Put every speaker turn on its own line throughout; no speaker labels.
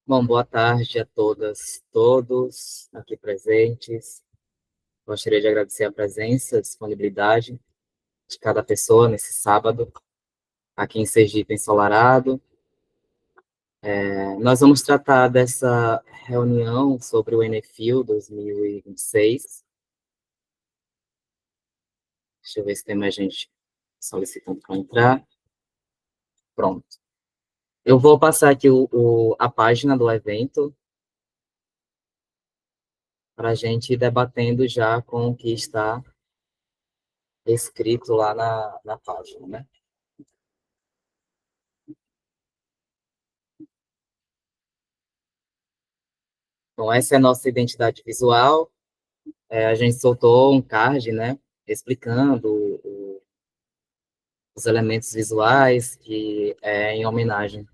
Bom, boa tarde a todas, todos aqui presentes. Gostaria de agradecer a presença, a disponibilidade de cada pessoa nesse sábado, aqui em Sergipe, ensolarado. Nós vamos tratar dessa reunião sobre o Enefil 2026. Deixa eu ver se tem mais gente solicitando para entrar. Pronto. Eu vou passar aqui a página do evento para a gente ir debatendo já com o que está escrito lá na página, né? Então, essa é a nossa identidade visual. A gente soltou um card, né, explicando os elementos visuais, que é em homenagem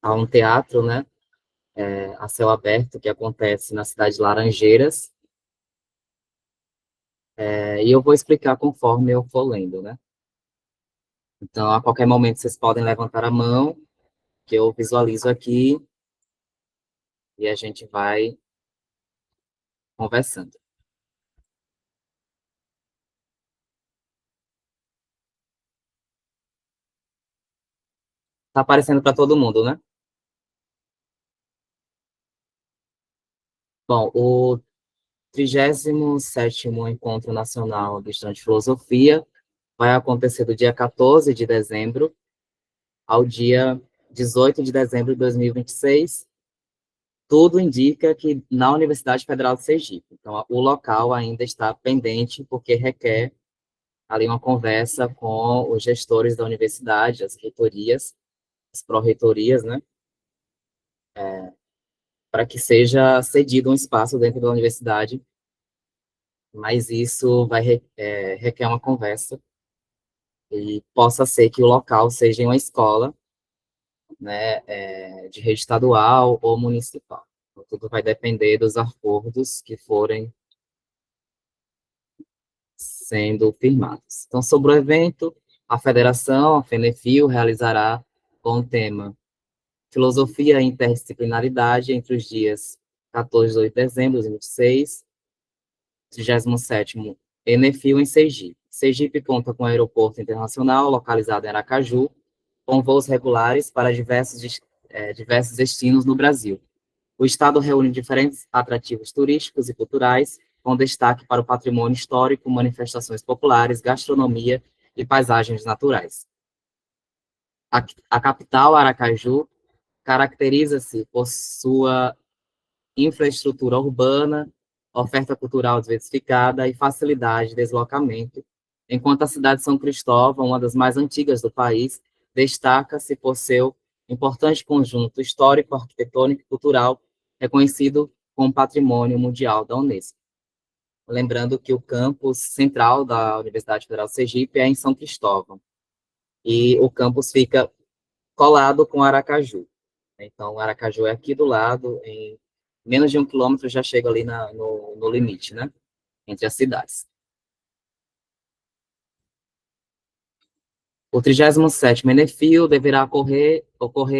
a um teatro, né, a céu aberto, que acontece na cidade de Laranjeiras. E eu vou explicar conforme eu for lendo, né. Então, a qualquer momento, vocês podem levantar a mão, que eu visualizo aqui, e a gente vai conversando. Tá aparecendo para todo mundo, né? Bom, o 37º Encontro Nacional do Estudante de Filosofia vai acontecer do dia 14 de dezembro ao dia 18 de dezembro de 2026. Tudo indica que na Universidade Federal de Sergipe. Então, o local ainda está pendente, porque requer ali uma conversa com os gestores da universidade, as reitorias, as pró-reitorias, né, para que seja cedido um espaço dentro da universidade, mas isso requer uma conversa, e possa ser que o local seja uma escola, né, de rede estadual ou municipal. Então, tudo vai depender dos acordos que forem sendo firmados. Então, sobre o evento, a federação, a FENEFIL, realizará com o tema Filosofia e Interdisciplinaridade entre os dias 14 e 8 de dezembro de 2026, 37º Enefil em Sergipe. Sergipe conta com um aeroporto internacional localizado em Aracaju, com voos regulares para diversos destinos no Brasil. O estado reúne diferentes atrativos turísticos e culturais, com destaque para o patrimônio histórico, manifestações populares, gastronomia e paisagens naturais. A capital, Aracaju, caracteriza-se por sua infraestrutura urbana, oferta cultural diversificada e facilidade de deslocamento, enquanto a cidade de São Cristóvão, uma das mais antigas do país, destaca-se por seu importante conjunto histórico, arquitetônico e cultural, reconhecido como Patrimônio Mundial da Unesco. Lembrando que o campus central da Universidade Federal de Sergipe é em São Cristóvão, e o campus fica colado com Aracaju. Então, Aracaju é aqui do lado, em menos de 1 quilômetro já chega ali no limite, né, entre as cidades. O 37º Enefil deverá ocorrer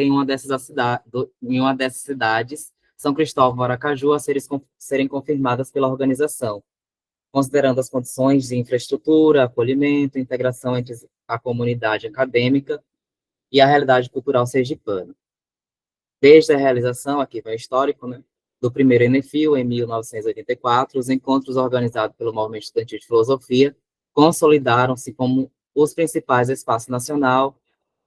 em uma dessas cidades, São Cristóvão e Aracaju, a serem confirmadas pela organização, considerando as condições de infraestrutura, acolhimento, integração entre a comunidade acadêmica e a realidade cultural sergipana. Desde a realização, aqui vai o histórico, né, do primeiro Enefil, em 1984, os encontros organizados pelo Movimento Estudantil de Filosofia consolidaram-se como os principais espaços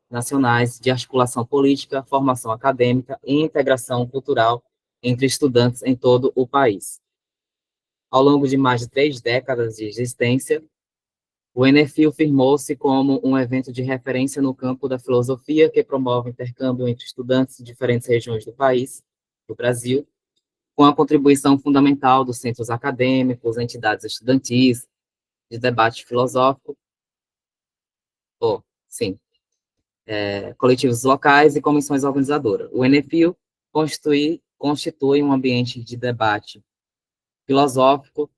nacionais de articulação política, formação acadêmica e integração cultural entre estudantes em todo o país. Ao longo de mais de 3 décadas de existência, o Enefil firmou-se como um evento de referência no campo da filosofia que promove o intercâmbio entre estudantes de diferentes regiões do país, do Brasil, com a contribuição fundamental dos centros acadêmicos, entidades estudantis, de debate filosófico, sim, coletivos locais e comissões organizadoras. O Enefil constitui um ambiente de debate filosófico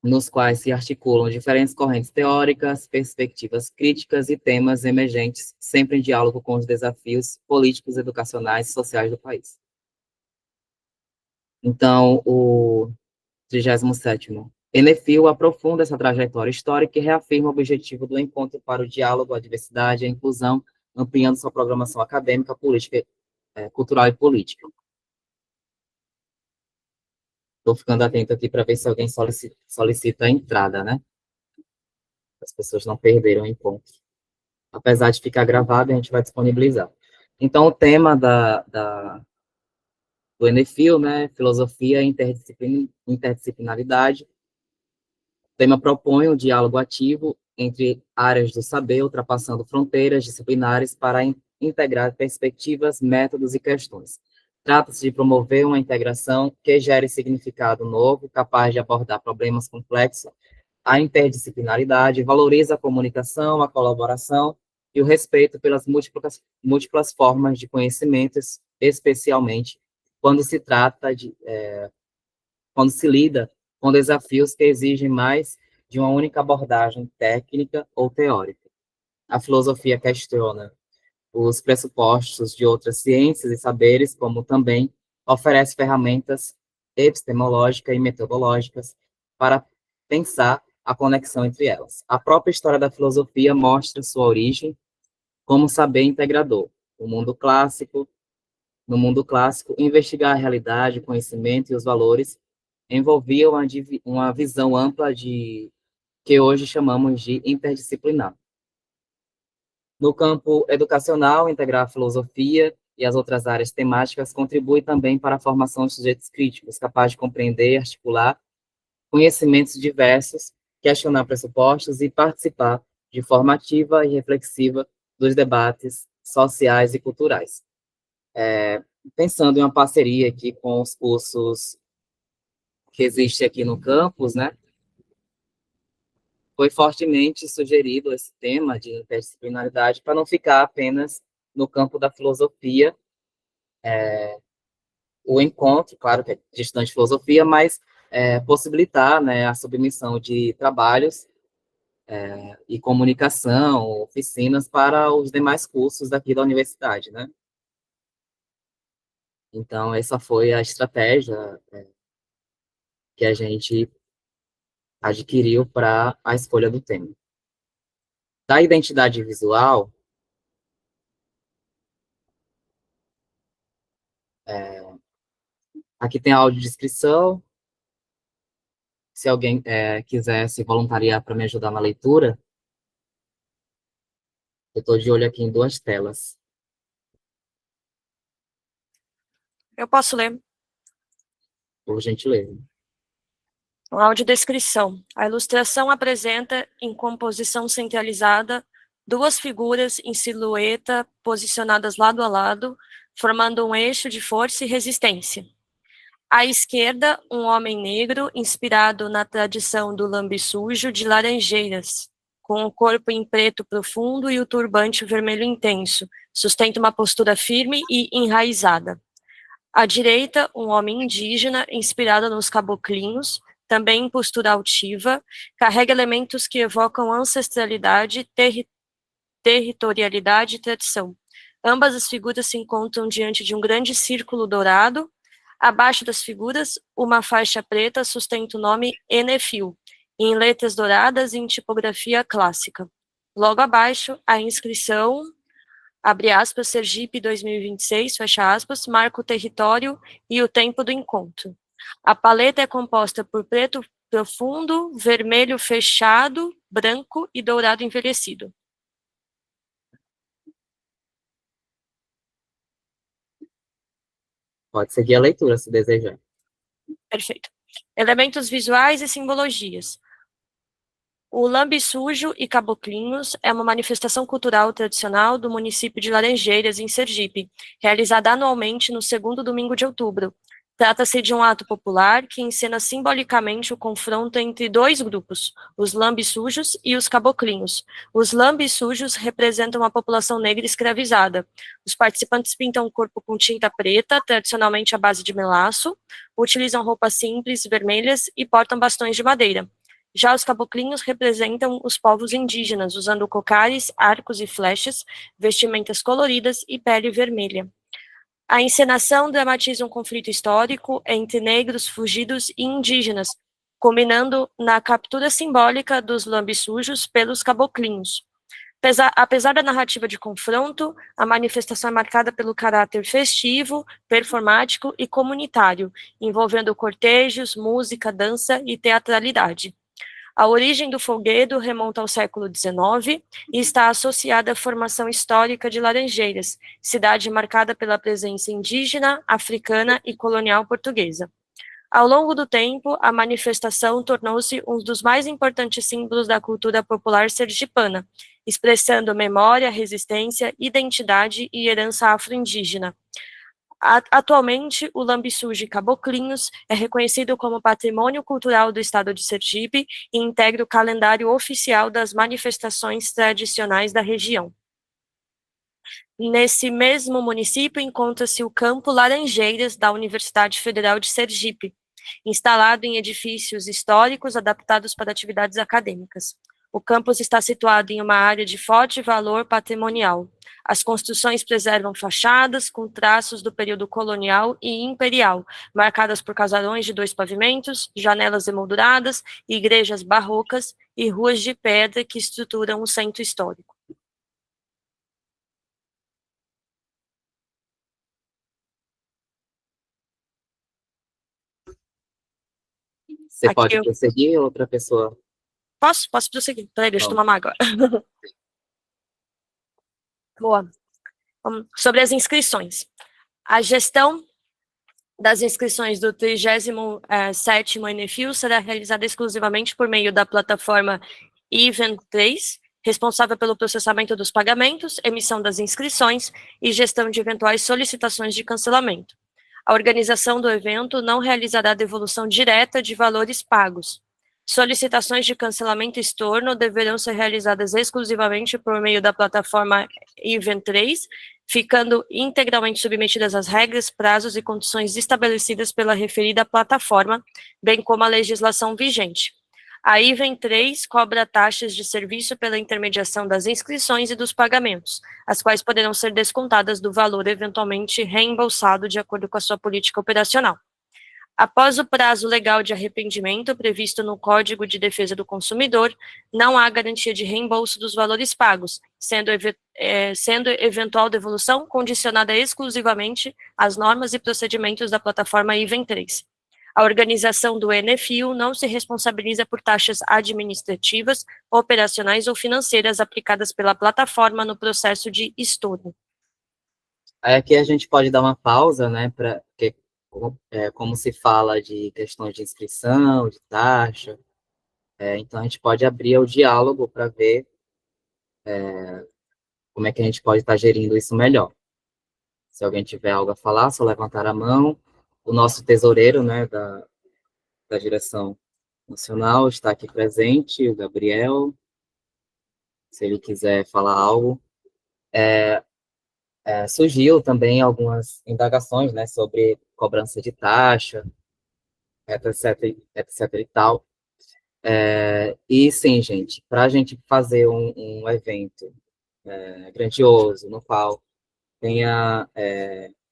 nos quais se articulam diferentes correntes teóricas, perspectivas críticas e temas emergentes, sempre em diálogo com os desafios políticos, educacionais e sociais do país. Então, o 37º. Enefil aprofunda essa trajetória histórica e reafirma o objetivo do encontro para o diálogo, a diversidade e a inclusão, ampliando sua programação acadêmica, política, cultural e política. Estou ficando atento aqui para ver se alguém solicita a entrada, né? As pessoas não perderam o encontro. Apesar de ficar gravado, a gente vai disponibilizar. Então, o tema do Enefil, né? Filosofia e interdisciplinaridade. O tema propõe um diálogo ativo entre áreas do saber, ultrapassando fronteiras disciplinares para integrar perspectivas, métodos e questões. Trata-se de promover uma integração que gere significado novo, capaz de abordar problemas complexos. A interdisciplinaridade valoriza a comunicação, a colaboração e o respeito pelas múltiplas formas de conhecimentos, especialmente quando se trata de, quando se lida com desafios que exigem mais de uma única abordagem técnica ou teórica. A filosofia questiona os pressupostos de outras ciências e saberes, como também oferece ferramentas epistemológicas e metodológicas para pensar a conexão entre elas. A própria história da filosofia mostra sua origem como saber integrador. No mundo clássico, investigar a realidade, o conhecimento e os valores envolvia uma visão ampla de que hoje chamamos de interdisciplinar. No campo educacional, integrar a filosofia e as outras áreas temáticas contribui também para a formação de sujeitos críticos, capazes de compreender e articular conhecimentos diversos, questionar pressupostos e participar de forma ativa e reflexiva dos debates sociais e culturais. Pensando em uma parceria aqui com os cursos que existem aqui no campus, né, foi fortemente sugerido esse tema de interdisciplinaridade para não ficar apenas no campo da filosofia, o encontro, claro que é de estudante de filosofia, mas possibilitar, né, a submissão de trabalhos e comunicação, oficinas para os demais cursos daqui da universidade, né? Então, essa foi a estratégia que a gente adquiriu para a escolha do tema. Da identidade visual, aqui tem a audiodescrição. Se alguém quiser se voluntariar para me ajudar na leitura, eu estou de olho aqui em duas telas.
Eu posso ler.
Por gentileza.
Audiodescrição. A ilustração apresenta, em composição centralizada, duas figuras em silhueta posicionadas lado a lado, formando um eixo de força e resistência. À esquerda, um homem negro, inspirado na tradição do lambe-sujo de Laranjeiras, com o corpo em preto profundo e o turbante vermelho intenso, sustenta uma postura firme e enraizada. À direita, um homem indígena, inspirado nos caboclinhos, também em postura altiva, carrega elementos que evocam ancestralidade, territorialidade e tradição. Ambas as figuras se encontram diante de um grande círculo dourado. Abaixo das figuras, uma faixa preta sustenta o nome Enefil, em letras douradas e em tipografia clássica. Logo abaixo, a inscrição, abre aspas, Sergipe 2026, fecha aspas, marca o território e o tempo do encontro. A paleta é composta por preto profundo, vermelho fechado, branco e dourado envelhecido.
Pode seguir a leitura, se desejar.
Perfeito. Elementos visuais e simbologias. O lambe sujo e caboclinhos é uma manifestação cultural tradicional do município de Laranjeiras, em Sergipe, realizada anualmente no segundo domingo de outubro. Trata-se de um ato popular que encena simbolicamente o confronto entre dois grupos, os lambe-sujos e os caboclinhos. Os lambe-sujos representam a população negra escravizada. Os participantes pintam o corpo com tinta preta, tradicionalmente à base de melaço, utilizam roupas simples, vermelhas e portam bastões de madeira. Já os caboclinhos representam os povos indígenas, usando cocares, arcos e flechas, vestimentas coloridas e pele vermelha. A encenação dramatiza um conflito histórico entre negros, fugidos e indígenas, combinando na captura simbólica dos lambissujos pelos caboclinhos. Apesar da narrativa de confronto, a manifestação é marcada pelo caráter festivo, performático e comunitário, envolvendo cortejos, música, dança e teatralidade. A origem do folguedo remonta ao século XIX e está associada à formação histórica de Laranjeiras, cidade marcada pela presença indígena, africana e colonial portuguesa. Ao longo do tempo, a manifestação tornou-se um dos mais importantes símbolos da cultura popular sergipana, expressando memória, resistência, identidade e herança afro-indígena. Atualmente, o Lambisuji Caboclinhos é reconhecido como Patrimônio Cultural do Estado de Sergipe e integra o calendário oficial das manifestações tradicionais da região. Nesse mesmo município encontra-se o Campo Laranjeiras da Universidade Federal de Sergipe, instalado em edifícios históricos adaptados para atividades acadêmicas. O campus está situado em uma área de forte valor patrimonial. As construções preservam fachadas com traços do período colonial e imperial, marcadas por casarões de 2 pavimentos, janelas emolduradas, igrejas barrocas e ruas de pedra que estruturam o centro histórico.
Você
Aqui
pode
eu
prosseguir, outra pessoa?
posso prosseguir. Peraí, deixa eu tomar uma água. Boa. Sobre as inscrições. A gestão das inscrições do 37º Enefil será realizada exclusivamente por meio da plataforma Event 3, responsável pelo processamento dos pagamentos, emissão das inscrições e gestão de eventuais solicitações de cancelamento. A organização do evento não realizará devolução direta de valores pagos. Solicitações de cancelamento e estorno deverão ser realizadas exclusivamente por meio da plataforma Event 3, ficando integralmente submetidas às regras, prazos e condições estabelecidas pela referida plataforma, bem como a legislação vigente. A Event 3 cobra taxas de serviço pela intermediação das inscrições e dos pagamentos, as quais poderão ser descontadas do valor eventualmente reembolsado de acordo com a sua política operacional. Após o prazo legal de arrependimento previsto no Código de Defesa do Consumidor, não há garantia de reembolso dos valores pagos, sendo eventual devolução condicionada exclusivamente às normas e procedimentos da plataforma Event 3. A organização do Enefil não se responsabiliza por taxas administrativas, operacionais ou financeiras aplicadas pela plataforma no processo de estorno.
Aí aqui a gente pode dar uma pausa, né, porque como se fala de questões de inscrição, de taxa, então a gente pode abrir o diálogo para ver como é que a gente pode estar gerindo isso melhor. Se alguém tiver algo a falar, só levantar a mão. O nosso tesoureiro, né, da direção nacional está aqui presente, o Gabriel, se ele quiser falar algo. Surgiu também algumas indagações, né, sobre cobrança de taxa, etc, etc e tal. E sim, gente, para a gente fazer um evento grandioso, no qual tenha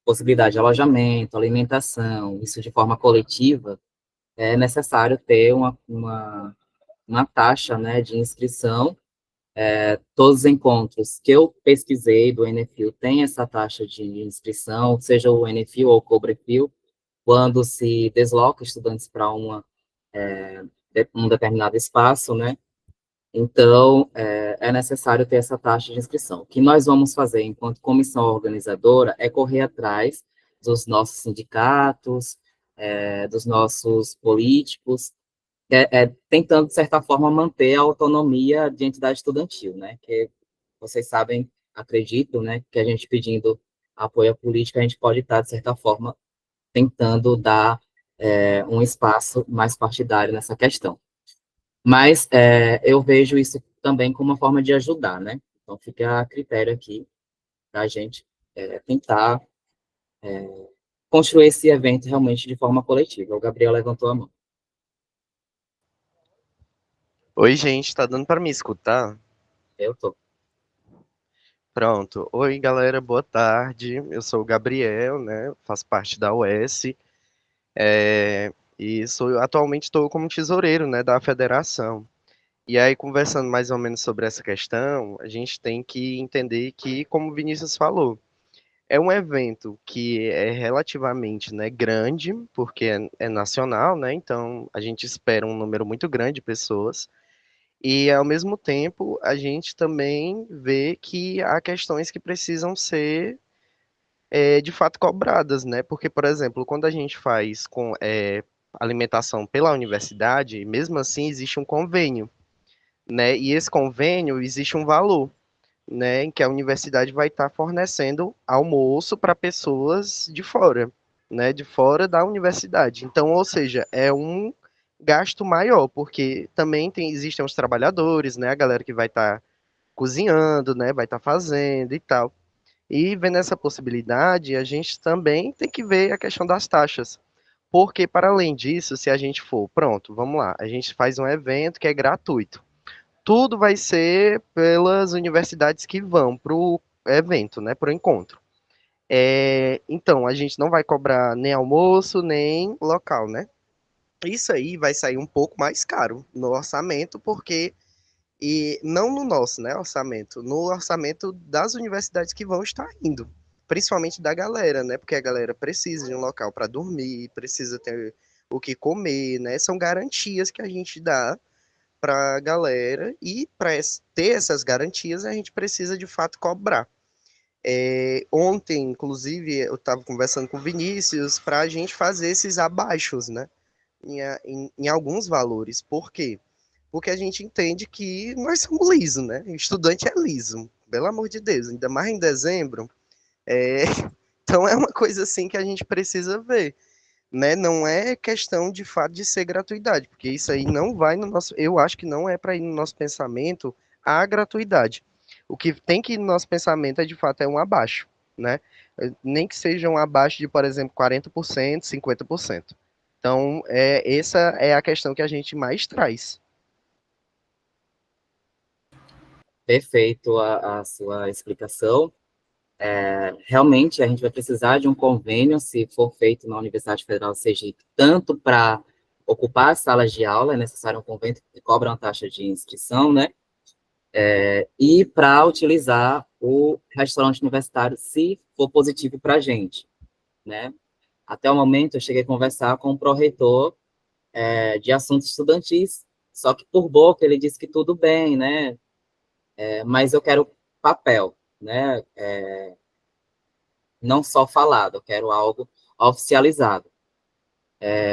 possibilidade de alojamento, alimentação, isso de forma coletiva, é necessário ter uma taxa, né, de inscrição. Todos os encontros que eu pesquisei do Enefil tem essa taxa de inscrição, seja o Enefil ou o Cobrefil, quando se desloca estudantes para um determinado espaço, né? Então, é necessário ter essa taxa de inscrição. O que nós vamos fazer enquanto comissão organizadora é correr atrás dos nossos sindicatos, dos nossos políticos, tentando, de certa forma, manter a autonomia de entidade estudantil, né? Que vocês sabem, acredito, né, que a gente pedindo apoio à política, a gente pode estar, de certa forma, tentando dar um espaço mais partidário nessa questão. Mas eu vejo isso também como uma forma de ajudar, né? Então, fica a critério aqui para a gente tentar construir esse evento realmente de forma coletiva. O Gabriel levantou a mão.
Oi, gente, tá dando para me escutar?
Eu tô.
Pronto. Oi, galera, boa tarde. Eu sou o Gabriel, né? Faço parte da UES, e atualmente estou como tesoureiro, né, da federação. E aí, conversando mais ou menos sobre essa questão, a gente tem que entender que, como o Vinícius falou, é um evento que é relativamente, né, grande, porque é nacional, né? Então, a gente espera um número muito grande de pessoas. E, ao mesmo tempo, a gente também vê que há questões que precisam ser, de fato, cobradas, né? Porque, por exemplo, quando a gente faz com alimentação pela universidade, mesmo assim existe um convênio, né? E esse convênio existe um valor, né? Em que a universidade vai estar fornecendo almoço para pessoas de fora, né? De fora da universidade. Então, ou seja, é um gasto maior, porque também existem os trabalhadores, né? A galera que vai estar cozinhando, né? Vai estar fazendo e tal. E vendo essa possibilidade, a gente também tem que ver a questão das taxas. Porque, para além disso, se a gente for, pronto, vamos lá, a gente faz um evento que é gratuito. Tudo vai ser pelas universidades que vão para o evento, né? Para o encontro. Então, a gente não vai cobrar nem almoço, nem local, né? Isso aí vai sair um pouco mais caro no orçamento, porque e não no nosso, né, orçamento, no orçamento das universidades que vão estar indo, principalmente da galera, né, porque a galera precisa de um local para dormir, precisa ter o que comer, né, são garantias que a gente dá para a galera e para ter essas garantias a gente precisa de fato cobrar. Ontem, inclusive, eu estava conversando com o Vinícius para a gente fazer esses abaixos, né, em alguns valores. Por quê? Porque a gente entende que nós somos liso, né? O estudante é liso, pelo amor de Deus, ainda mais em dezembro. É... Então é uma coisa assim que a gente precisa ver, né? Não é questão de fato de ser gratuidade, porque isso aí não vai no nosso. Eu acho que não é para ir no nosso pensamento a gratuidade. O que tem que ir no nosso pensamento é de fato é um abaixo, né? Nem que seja um abaixo de, por exemplo, 40%, 50%. Então, essa é a questão que a gente mais traz.
Perfeito a sua explicação. Realmente, a gente vai precisar de um convênio, se for feito na Universidade Federal do Sergipe, tanto para ocupar as salas de aula, é necessário um convênio que cobra uma taxa de inscrição, né? E para utilizar o restaurante universitário, se for positivo para a gente, né? Até o momento, eu cheguei a conversar com o pró-reitor de assuntos estudantis, só que por boca ele disse que tudo bem, né? Mas eu quero papel, né? Não só falado, eu quero algo oficializado.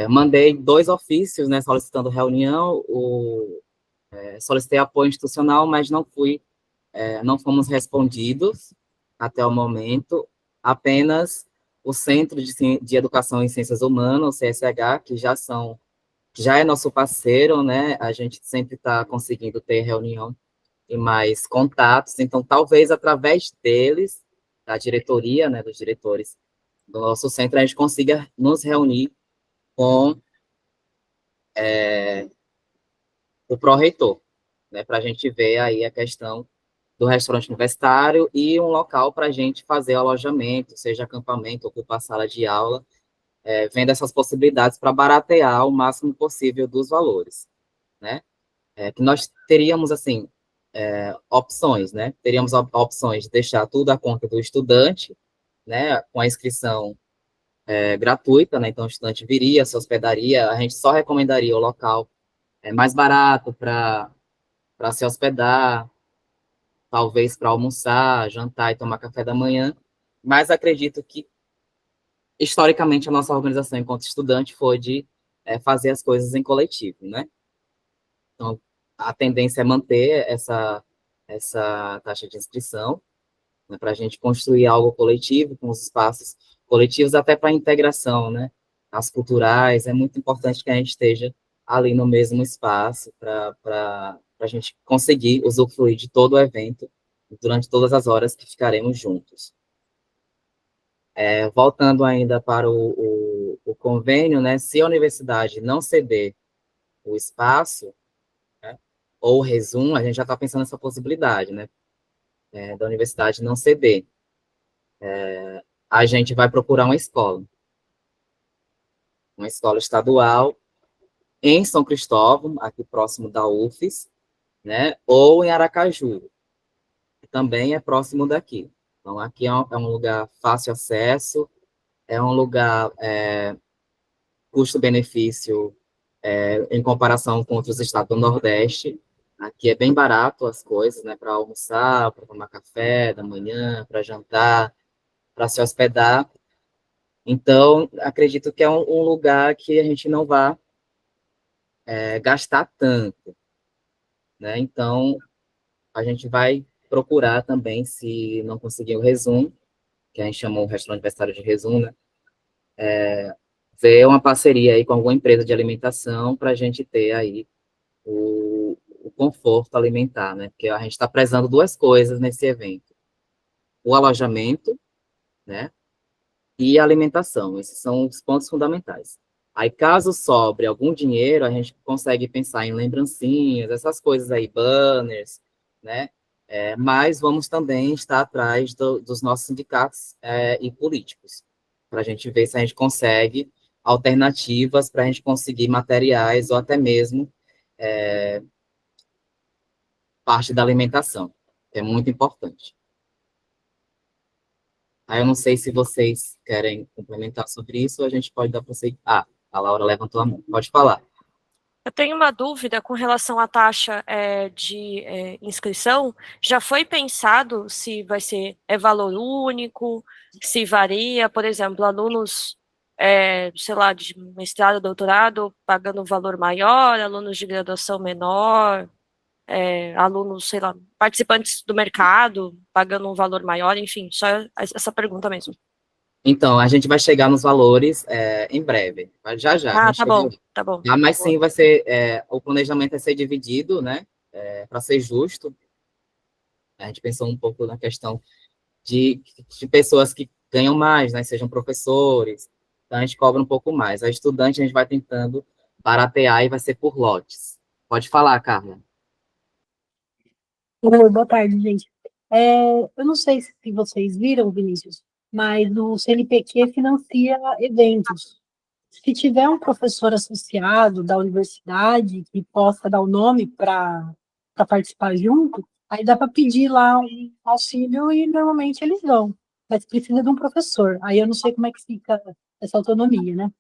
Mandei 2 ofícios, né, solicitando reunião, solicitei apoio institucional, mas não fomos respondidos até o momento, apenas o Centro de Educação em Ciências Humanas, o CSH, que já é nosso parceiro, né, a gente sempre está conseguindo ter reunião e mais contatos, então talvez através deles, da diretoria, né, dos diretores do nosso centro, a gente consiga nos reunir com o pró-reitor, né, para a gente ver aí a questão do restaurante universitário e um local para a gente fazer alojamento, seja acampamento, ocupar sala de aula, vendo essas possibilidades para baratear o máximo possível dos valores, né? Que nós teríamos, assim, opções, né? Teríamos opções de deixar tudo à conta do estudante, né? Com a inscrição gratuita, né? Então, o estudante viria, se hospedaria, a gente só recomendaria o local mais barato para se hospedar, talvez para almoçar, jantar e tomar café da manhã, mas acredito que, historicamente, a nossa organização enquanto estudante foi de fazer as coisas em coletivo, né? Então, a tendência é manter essa taxa de inscrição, né, para a gente construir algo coletivo, com os espaços coletivos, até para a integração, né? As culturais, é muito importante que a gente esteja ali no mesmo espaço para a gente conseguir usufruir de todo o evento durante todas as horas que ficaremos juntos. Voltando ainda para o convênio, né? Se a universidade não ceder o espaço, né, ou Resum, a gente já está pensando nessa possibilidade, né, da universidade não ceder. A gente vai procurar uma escola estadual em São Cristóvão, aqui próximo da UFES, né, ou em Aracaju, que também é próximo daqui. Então, aqui é um lugar fácil acesso, é um lugar custo-benefício em comparação com outros estados do Nordeste. Aqui é bem barato as coisas, né, para almoçar, para tomar café da manhã, para jantar, para se hospedar. Então, acredito que é um lugar que a gente não vai gastar tanto, né? Então, a gente vai procurar também, se não conseguir o Resum, que a gente chamou o restaurante universitário de Resum, né? Ver uma parceria aí com alguma empresa de alimentação para a gente ter aí o conforto alimentar, né? Porque a gente está prezando duas coisas nesse evento: o alojamento, né? E a alimentação. Esses são os pontos fundamentais. Aí, caso sobre algum dinheiro, a gente consegue pensar em lembrancinhas, essas coisas aí, banners, né? Mas vamos também estar atrás dos nossos sindicatos e políticos, para a gente ver se a gente consegue alternativas para a gente conseguir materiais ou até mesmo parte da alimentação, que é muito importante. Aí eu não sei se vocês querem complementar sobre isso, ou a gente pode dar prosseguimento. Ah, a Laura levantou a mão. Pode falar.
Eu tenho uma dúvida com relação à taxa de inscrição. Já foi pensado se vai ser valor único, se varia, por exemplo, alunos, sei lá, de mestrado, doutorado, pagando um valor maior, alunos de graduação menor, alunos, sei lá, participantes do mercado, pagando um valor maior, enfim, só essa pergunta mesmo.
Então, a gente vai chegar nos valores em breve. Já já, a
Ah,
gente
tá
chega
bom,
aí.
tá bom.
Ah, mas sim, vai ser, o planejamento vai ser dividido, né, para ser justo. A gente pensou um pouco na questão de pessoas que ganham mais, né, sejam professores, então a gente cobra um pouco mais. A estudante a gente vai tentando baratear e vai ser por lotes. Pode falar, Carla.
Oi, boa tarde, gente. Eu não sei se vocês viram, Vinícius, mas o CNPq financia eventos. Se tiver um professor associado da universidade que possa dar o nome para participar junto, aí dá para pedir lá um auxílio e normalmente eles dão. Mas precisa de um professor. Aí eu não sei como é que fica essa autonomia, né?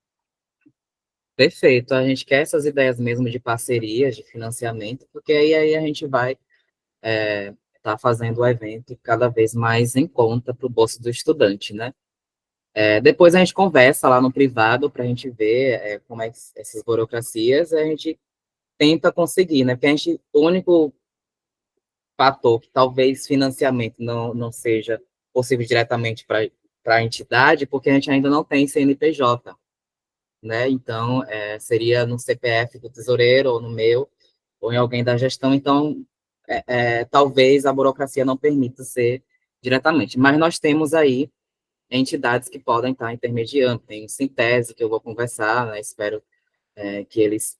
Perfeito, a gente quer essas ideias mesmo de parcerias, de financiamento, porque aí a gente vai estar fazendo o evento cada vez mais em conta para o bolso do estudante, né? Depois a gente conversa lá no privado para a gente ver como é que essas burocracias a gente tenta conseguir, né? Porque o único fator que talvez financiamento não seja possível diretamente para a entidade, porque a gente ainda não tem CNPJ, né? Então, seria no CPF do tesoureiro, ou no meu, ou em alguém da gestão. Então, talvez a burocracia não permita ser diretamente. Mas nós temos aí entidades que podem estar intermediando. Tem o Sintese, que eu vou conversar, né? Espero que eles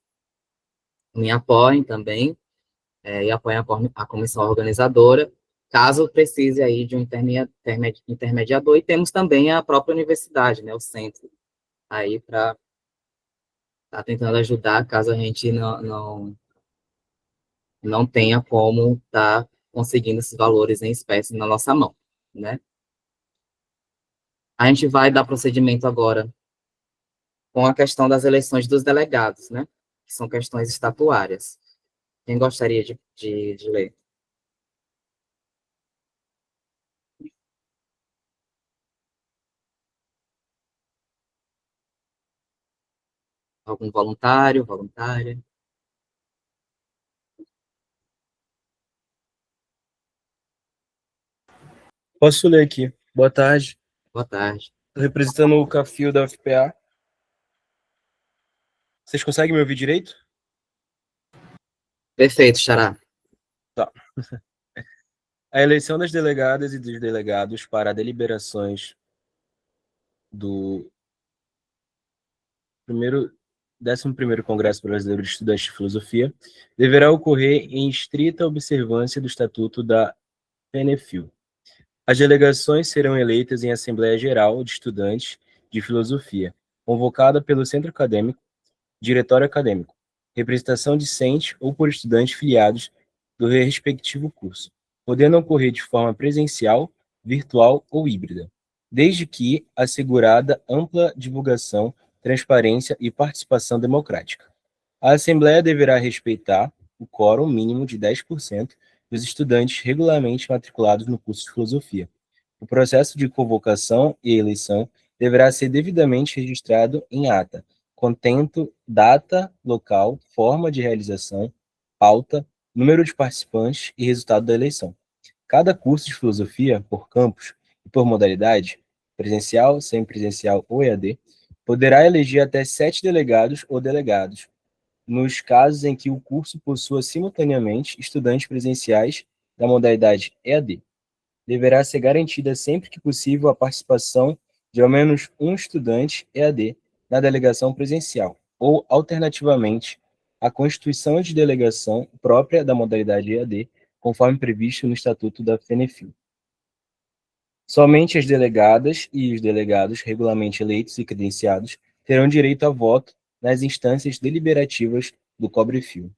me apoiem também, e apoiem a comissão organizadora, caso precise aí de um intermediador. E temos também a própria universidade, né? O centro, aí para tá tentando ajudar caso a gente não tenha como estar conseguindo esses valores em espécie na nossa mão, né? A gente vai dar procedimento agora com a questão das eleições dos delegados, né? Que são questões estatuárias. Quem gostaria de ler? Algum voluntário, voluntária?
Posso ler aqui. Boa tarde.
Boa tarde.
Estou representando o CAFIO da UFPA. Vocês conseguem me ouvir direito?
Perfeito, Xará.
Tá. A eleição das delegadas e dos delegados para deliberações do primeiro 11º Congresso Brasileiro de Estudantes de Filosofia, deverá ocorrer em estrita observância do Estatuto da FENEFIL. As delegações serão eleitas em Assembleia Geral de Estudantes de Filosofia, convocada pelo Centro Acadêmico, Diretório Acadêmico, representação discente ou por estudantes filiados do respectivo curso, podendo ocorrer de forma presencial, virtual ou híbrida, desde que assegurada ampla divulgação, transparência e participação democrática. A Assembleia deverá respeitar o quórum mínimo de 10% dos estudantes regularmente matriculados no curso de filosofia. O processo de convocação e eleição deverá ser devidamente registrado em ata, contendo data, local, forma de realização, pauta, número de participantes e resultado da eleição. Cada curso de filosofia, por campus e por modalidade, presencial, semipresencial ou EAD, poderá eleger até 7 delegados ou delegados, nos casos em que o curso possua simultaneamente estudantes presenciais da modalidade EAD. Deverá ser garantida sempre que possível a participação de ao menos um estudante EAD na delegação presencial, ou, alternativamente, a constituição de delegação própria da modalidade EAD, conforme previsto no Estatuto da FENEFIL. Somente as delegadas e os delegados regularmente eleitos e credenciados terão direito a voto nas instâncias deliberativas do COBREFIL.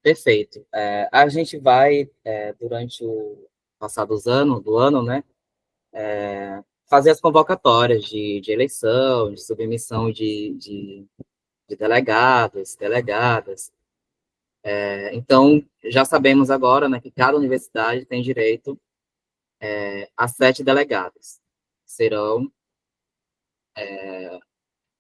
Perfeito. A gente vai, durante o passar do ano, né, fazer as convocatórias de eleição, de submissão de delegados, delegadas. Então, já sabemos agora, né, que cada universidade tem direito a 7 delegados. Serão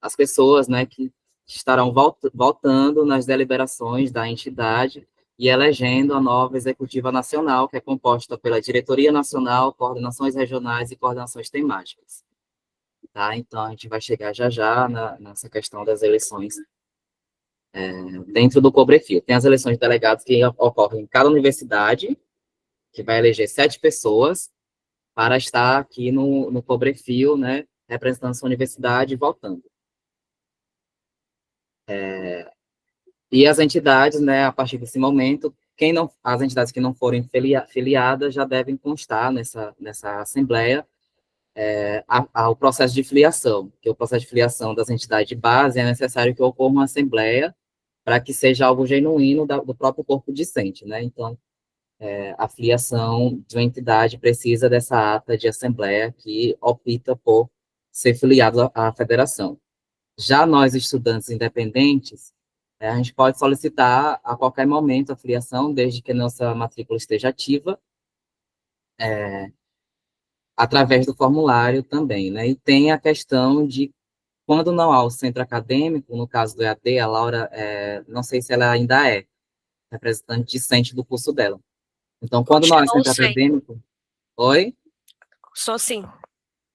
as pessoas, né, que estarão votando nas deliberações da entidade e elegendo a nova executiva nacional, que é composta pela diretoria nacional, coordenações regionais e coordenações temáticas. Tá? Então, a gente vai chegar já nessa questão das eleições dentro do COBREFIL. Tem as eleições de delegados que ocorrem em cada universidade, que vai eleger 7 pessoas para estar aqui no COBREFIL, né, representando sua universidade e votando. E as entidades, né, a partir desse momento, as entidades que não forem filiadas já devem constar nessa assembleia o processo de filiação, que o processo de filiação das entidades de base é necessário que ocorra uma assembleia para que seja algo genuíno do próprio corpo discente, né? Então, a filiação de uma entidade precisa dessa ata de assembleia que opta por ser filiado à federação. Já nós, estudantes independentes, a gente pode solicitar a qualquer momento a filiação, desde que a nossa matrícula esteja ativa, através do formulário também, né? E tem a questão de, quando não há o centro acadêmico, no caso do EAD, a Laura, não sei se ela ainda é representante discente do curso dela. Então, quando não há centro acadêmico... Oi?
Sou sim.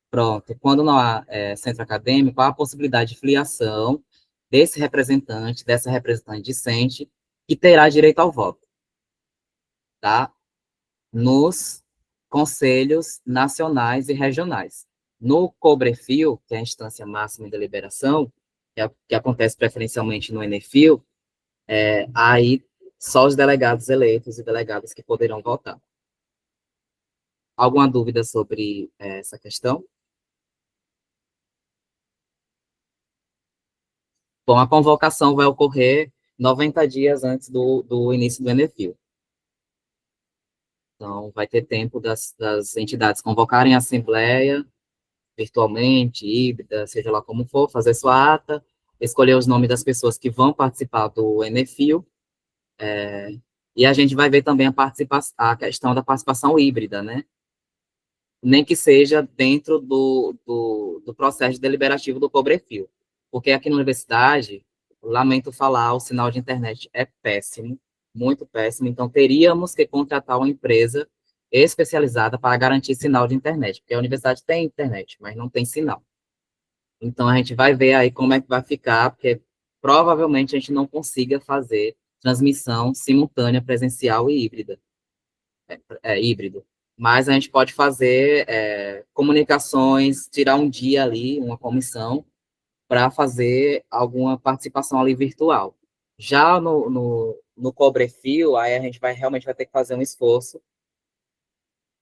Pronto. Quando não há centro acadêmico, há a possibilidade de filiação dessa representante discente, que terá direito ao voto, tá? Nos conselhos nacionais e regionais. No COBREFIL, que é a instância máxima de deliberação, que acontece preferencialmente no ENEFIL, aí só os delegados eleitos e delegadas que poderão votar. Alguma dúvida sobre essa questão? Bom, a convocação vai ocorrer 90 dias antes do início do ENEFIL. Então, vai ter tempo das entidades convocarem a assembleia, virtualmente, híbrida, seja lá como for, fazer sua ata, escolher os nomes das pessoas que vão participar do ENEFIL, e a gente vai ver também a questão da participação híbrida, né? Nem que seja dentro do processo deliberativo do COBREFIL. Porque aqui na universidade, lamento falar, o sinal de internet é péssimo, muito péssimo, então teríamos que contratar uma empresa especializada para garantir sinal de internet, porque a universidade tem internet, mas não tem sinal. Então, a gente vai ver aí como é que vai ficar, porque provavelmente a gente não consiga fazer transmissão simultânea, presencial e híbrida. Híbrido. mas a gente pode fazer comunicações, tirar um dia ali, uma comissão, para fazer alguma participação ali virtual. Já no Cobrefil, aí a gente realmente vai ter que fazer um esforço,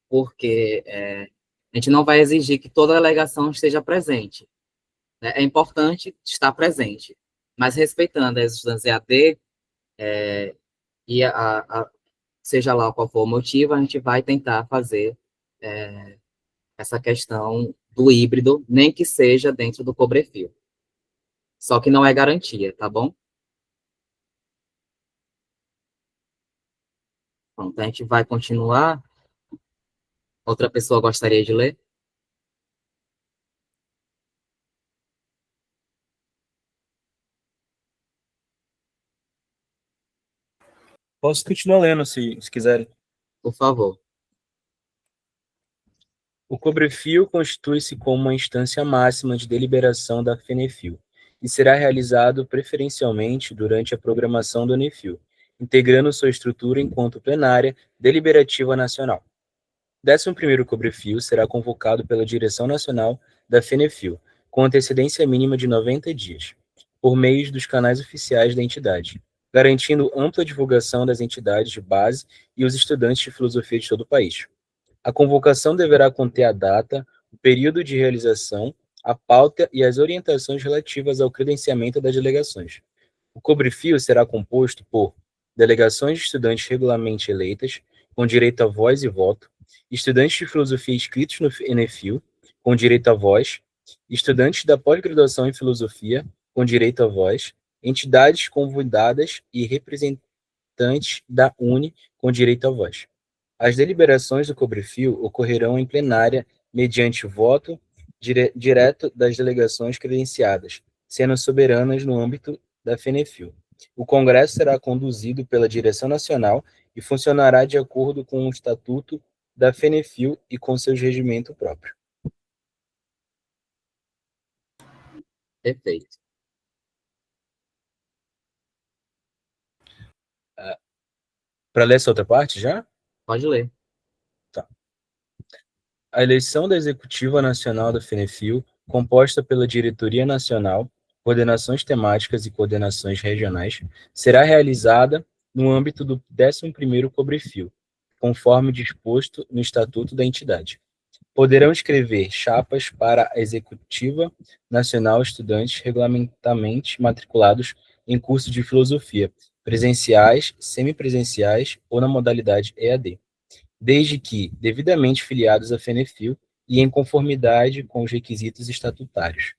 porque a gente não vai exigir que toda delegação esteja presente, né? É importante estar presente, mas respeitando as estudantes EAD, e seja lá qual for o motivo, a gente vai tentar fazer essa questão do híbrido, nem que seja dentro do Cobrefil. Só que não é garantia, tá bom? Pronto, a gente vai continuar. Outra pessoa gostaria de ler?
Posso continuar lendo, se quiserem.
Por favor.
O Cobrefil constitui-se como uma instância máxima de deliberação da FENEFIL e será realizado preferencialmente durante a programação do ANEFIL, integrando sua estrutura enquanto plenária deliberativa nacional. O 11º Cobrefil será convocado pela direção nacional da FENEFIL, com antecedência mínima de 90 dias, por meio dos canais oficiais da entidade, garantindo ampla divulgação das entidades de base e os estudantes de filosofia de todo o país. A convocação deverá conter a data, o período de realização, a pauta e as orientações relativas ao credenciamento das delegações. O Cobrefil será composto por delegações de estudantes regularmente eleitas, com direito a voz e voto, estudantes de filosofia inscritos no ENEFIL, com direito a voz, estudantes da pós-graduação em filosofia, com direito a voz, entidades convidadas e representantes da UNE, com direito a voz. As deliberações do Cobrefil ocorrerão em plenária mediante voto direto das delegações credenciadas, sendo soberanas no âmbito da FENEFIL. O Congresso será conduzido pela direção nacional e funcionará de acordo com o Estatuto da FENEFIL e com seu regimento próprio.
Perfeito.
Para ler essa outra parte já?
Pode ler.
A eleição da Executiva Nacional da FENEFIL, composta pela Diretoria Nacional, coordenações temáticas e coordenações regionais, será realizada no âmbito do 11º Cobrefil, conforme disposto no Estatuto da entidade. Poderão escrever chapas para a Executiva Nacional estudantes regulamentamente matriculados em curso de filosofia, presenciais, semipresenciais ou na modalidade EAD, desde que devidamente filiados à FENEFIL e em conformidade com os requisitos estatutários.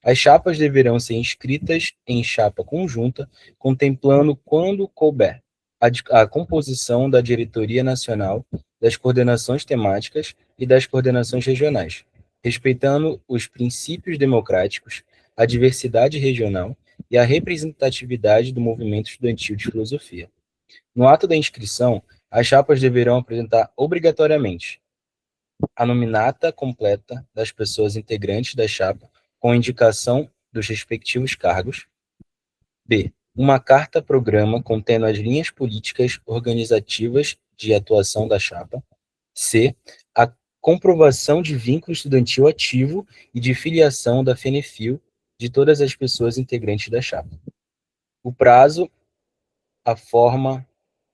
As chapas deverão ser inscritas em chapa conjunta, contemplando, quando couber, a composição da Diretoria Nacional, das coordenações temáticas e das coordenações regionais, respeitando os princípios democráticos, a diversidade regional e a representatividade do movimento estudantil de filosofia. No ato da inscrição, as chapas deverão apresentar obrigatoriamente a nominata completa das pessoas integrantes da chapa, com indicação dos respectivos cargos. B. Uma carta-programa contendo as linhas políticas organizativas de atuação da chapa. C. A comprovação de vínculo estudantil ativo e de filiação da FENEFIL de todas as pessoas integrantes da chapa. O prazo, a forma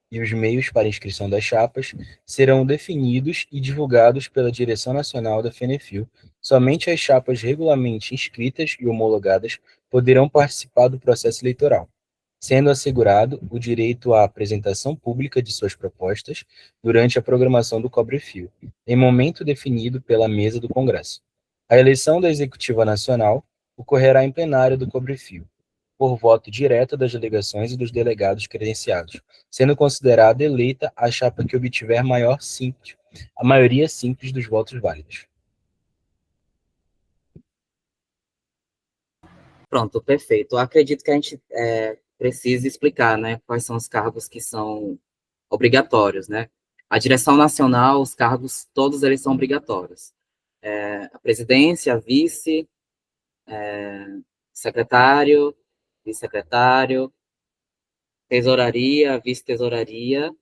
e os meios para inscrição das chapas serão definidos e divulgados pela Direção Nacional da FENEFIL. Somente as chapas regularmente inscritas e homologadas poderão participar do processo eleitoral, sendo assegurado o direito à apresentação pública de suas propostas durante a programação do Cobrefil, em momento definido pela mesa do Congresso. A eleição da Executiva Nacional ocorrerá em plenário do Cobrefil, por voto direto das delegações e dos delegados credenciados, sendo considerada eleita a chapa que obtiver a maioria simples dos votos válidos.
Pronto, perfeito. Eu acredito que a gente precisa explicar, né, quais são os cargos que são obrigatórios, né? A direção nacional, os cargos, todos eles são obrigatórios. A presidência, a vice, secretário, vice-secretário, tesouraria, vice-tesouraria,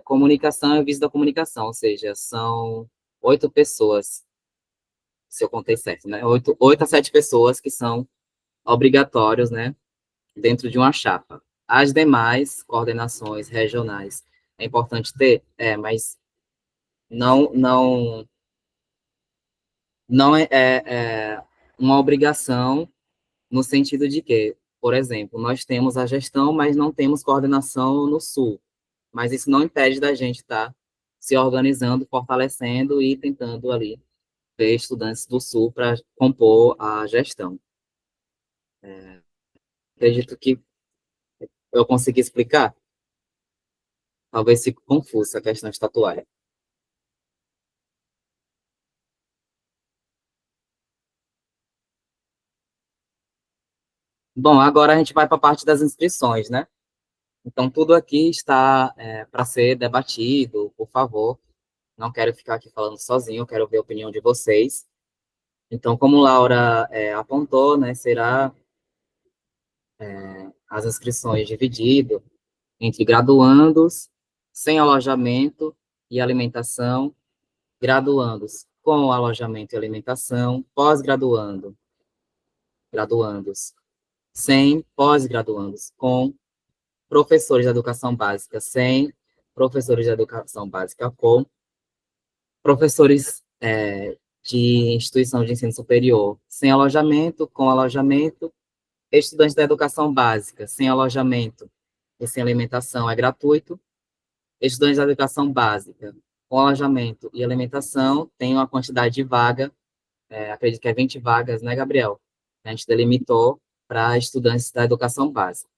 Comunicação é o vice da comunicação, ou seja, são 8 pessoas, se eu contei certo, né? 8 a 7 pessoas que são obrigatórios, né, dentro de uma chapa. As demais coordenações regionais é importante ter, mas não é uma obrigação no sentido de que, por exemplo, nós temos a gestão, mas não temos coordenação no Sul. Mas isso não impede da gente estar se organizando, fortalecendo e tentando ali ter estudantes do Sul para compor a gestão. Acredito que eu consegui explicar. Talvez fique confusa a questão estatuária. Bom, agora a gente vai para a parte das inscrições, né? Então, tudo aqui está para ser debatido, por favor. Não quero ficar aqui falando sozinho, quero ver a opinião de vocês. Então, como Laura apontou, né, será as inscrições dividido entre graduandos, sem alojamento e alimentação, graduandos com alojamento e alimentação, graduandos sem, pós-graduandos com, professores de educação básica sem, professores de educação básica com, professores de instituição de ensino superior sem alojamento, com alojamento, estudantes da educação básica sem alojamento e sem alimentação é gratuito, estudantes da educação básica com alojamento e alimentação tem uma quantidade de vaga, acredito que é 20 vagas, né, Gabriel? A gente delimitou para estudantes da educação básica.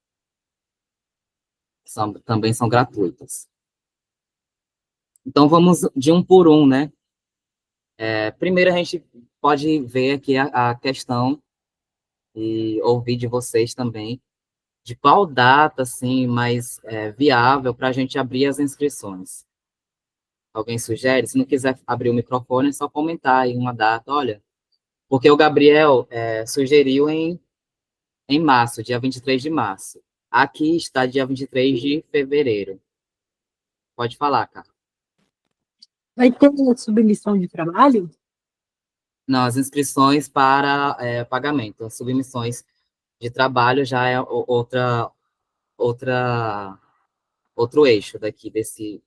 Também são gratuitas. Então, vamos de um por um, né? Primeiro, a gente pode ver aqui a questão e ouvir de vocês também, de qual data, assim, mais viável para a gente abrir as inscrições. Alguém sugere? Se não quiser abrir o microfone, é só comentar aí uma data, olha, porque o Gabriel sugeriu em março, dia 23 de março. Aqui está dia 23 de fevereiro. Pode falar, cara.
Vai ter submissão de trabalho?
Não, as inscrições para pagamento, as submissões de trabalho já é outro eixo daqui,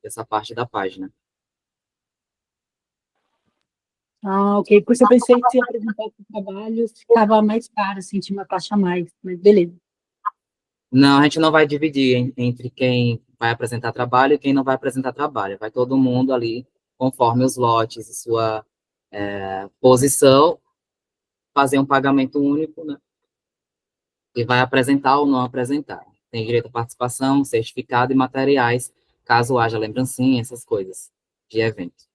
dessa parte da página.
Ah, ok. Porque eu pensei que se apresentar o trabalho ficava mais caro, assim, tinha uma taxa a mais, mas beleza.
Não, a gente não vai dividir entre quem vai apresentar trabalho e quem não vai apresentar trabalho. Vai todo mundo ali, conforme os lotes e sua posição, fazer um pagamento único, né? E vai apresentar ou não apresentar. Tem direito à participação, certificado e materiais, caso haja lembrancinha, essas coisas de evento.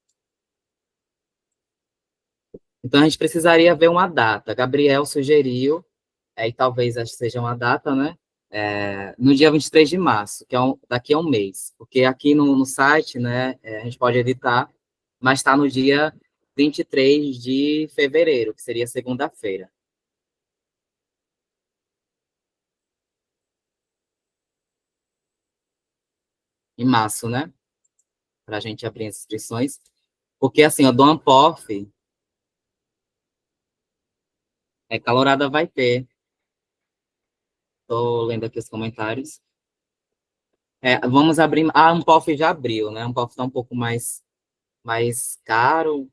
Então, a gente precisaria ver uma data. Gabriel sugeriu, e talvez essa seja uma data, né? No dia 23 de março, que é daqui a um mês. Porque aqui no site, né, a gente pode editar, mas está no dia 23 de fevereiro, que seria segunda-feira. Em março, né? Para a gente abrir as inscrições. Porque, assim, o do Ampof, calorada vai ter. Estou lendo aqui os comentários. Vamos abrir. A Ampof já abriu, né? A Ampof está um pouco mais caro.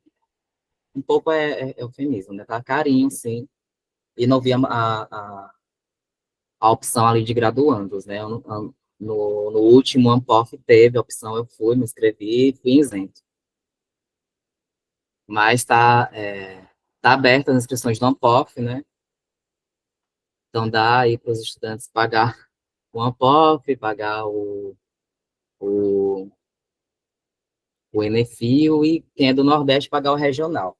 Um pouco é eufemismo, né? Tá carinho, sim. E não vi a opção ali de graduandos, né? No último Ampof teve a opção, eu fui, me inscrevi, fui isento. Mas tá aberta as inscrições do Ampof, né? Então dá aí para os estudantes pagar o Ampof, pagar o Enefio e quem é do Nordeste pagar o regional.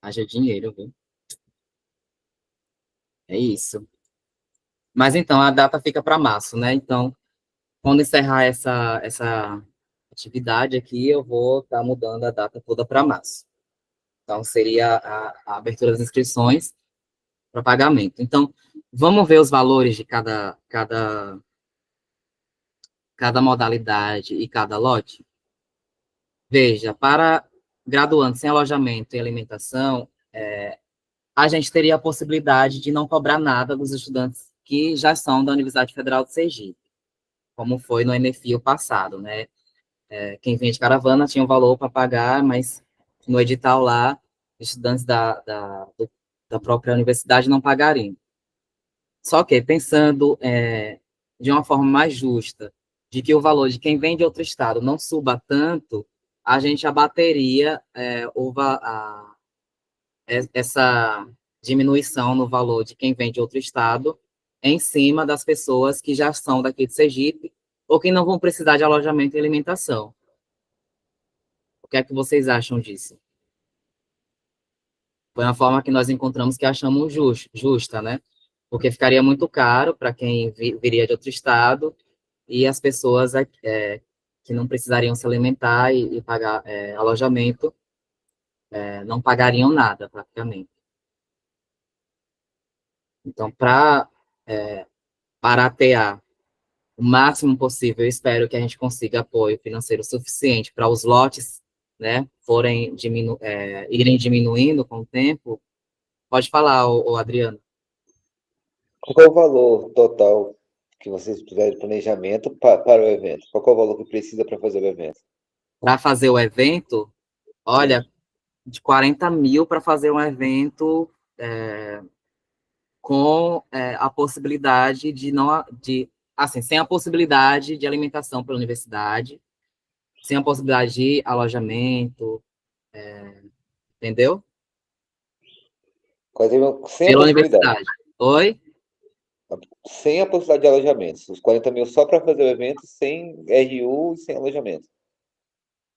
Haja dinheiro, viu? É isso. Mas então, a data fica para março, né? Então, quando encerrar essa atividade aqui, eu vou estar mudando a data toda para março. Então, seria a abertura das inscrições para pagamento. Então, Vamos ver os valores de cada modalidade e cada lote? Veja, para graduandos sem alojamento e alimentação, a gente teria a possibilidade de não cobrar nada dos estudantes que já são da Universidade Federal de Sergipe, como foi no NFIO passado, né? Quem vinha de caravana tinha um valor para pagar, mas no edital lá, estudantes da própria universidade não pagariam. Só que, pensando de uma forma mais justa, de que o valor de quem vem de outro estado não suba tanto, a gente abateria essa diminuição no valor de quem vem de outro estado em cima das pessoas que já são daqui de Sergipe ou que não vão precisar de alojamento e alimentação. O que é que vocês acham disso? Foi uma forma que nós encontramos que achamos justa, né? Porque ficaria muito caro para quem viria de outro estado e as pessoas que não precisariam se alimentar e pagar alojamento não pagariam nada, praticamente. Então, para baratear o máximo possível, eu espero que a gente consiga apoio financeiro suficiente para os lotes, né, irem diminuindo com o tempo. Pode falar, o Adriano.
Qual é o valor total que vocês fizeram de planejamento para o evento? Qual é o valor que precisa para fazer o evento?
Para fazer o evento, olha, de 40 mil para fazer um evento com a possibilidade assim, sem a possibilidade de alimentação pela universidade, sem a possibilidade de alojamento, entendeu?
Sem a
Pela
possibilidade.
universidade. Oi?
Sem a possibilidade de alojamentos. Os 40 mil só para fazer o evento, sem RU e sem alojamento.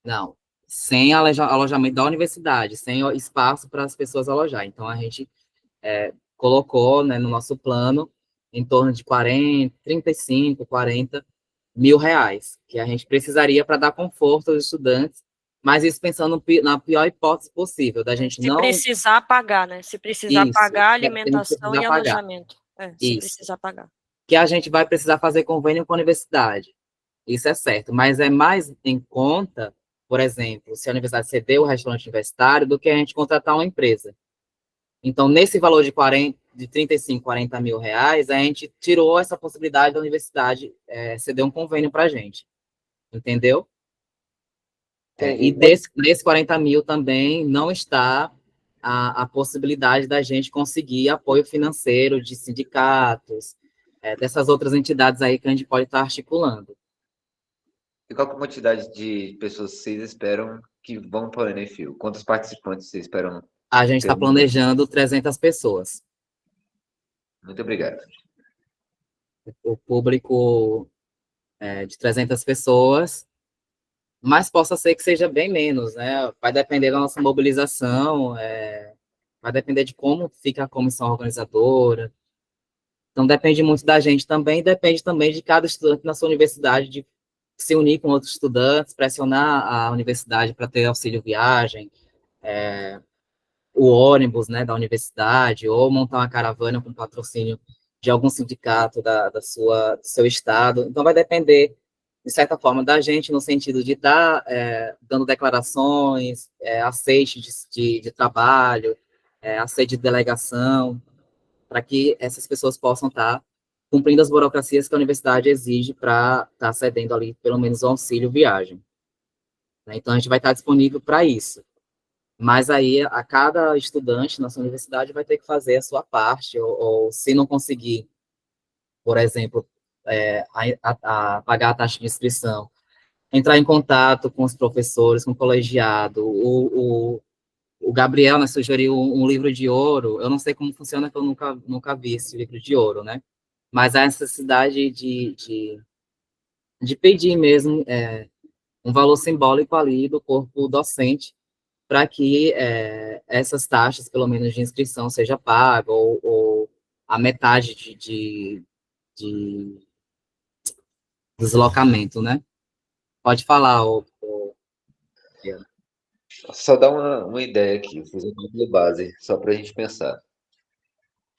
Não, sem alojamento da universidade, sem espaço para as pessoas alojar. Então, a gente colocou, né, no nosso plano em torno de 35, 40 mil reais, que a gente precisaria para dar conforto aos estudantes, mas isso pensando na pior hipótese possível, da gente
Se
não...
precisar pagar, né? Se precisar
Isso,
pagar
se a gente
alimentação
precisar
e
pagar.
alojamento. Se
Isso.
precisar pagar.
Que a gente vai precisar fazer convênio com a universidade. Isso é certo, mas é mais em conta, por exemplo, se a universidade ceder o restaurante universitário, do que a gente contratar uma empresa. Então, nesse valor de 35, 40 mil reais, a gente tirou essa possibilidade da universidade ceder um convênio para a gente. Entendeu? E nesse 40 mil também não está a possibilidade da gente conseguir apoio financeiro de sindicatos, dessas outras entidades aí que a gente pode estar articulando.
E qual é a quantidade de pessoas vocês esperam que vão para o NFU? Quantos participantes vocês esperam?
A gente está planejando 300 pessoas.
Muito obrigado.
O público de 300 pessoas, mas possa ser que seja bem menos, né? Vai depender da nossa mobilização, vai depender de como fica a comissão organizadora. Então, depende muito da gente também, depende também de cada estudante na sua universidade, de se unir com outros estudantes, pressionar a universidade para ter auxílio viagem, o ônibus, né, da universidade, ou montar uma caravana com patrocínio de algum sindicato do seu estado. Então, vai depender, de certa forma, da gente, no sentido de estar dando declarações, aceite de trabalho, aceite de delegação, para que essas pessoas possam estar cumprindo as burocracias que a universidade exige para estar cedendo ali, pelo menos, o auxílio viagem. Então, a gente vai estar disponível para isso. Mas aí, a cada estudante na sua universidade vai ter que fazer a sua parte, ou se não conseguir, por exemplo, pagar a taxa de inscrição, entrar em contato com os professores, com o colegiado. O Gabriel, né, sugeriu um livro de ouro. Eu não sei como funciona, porque eu nunca vi esse livro de ouro, né? Mas a necessidade de pedir mesmo um valor simbólico ali do corpo docente para que essas taxas, pelo menos de inscrição, seja paga, ou a metade de deslocamento, né? Pode falar,
Só dar uma ideia aqui, fazer uma cálculo base, só para a gente pensar.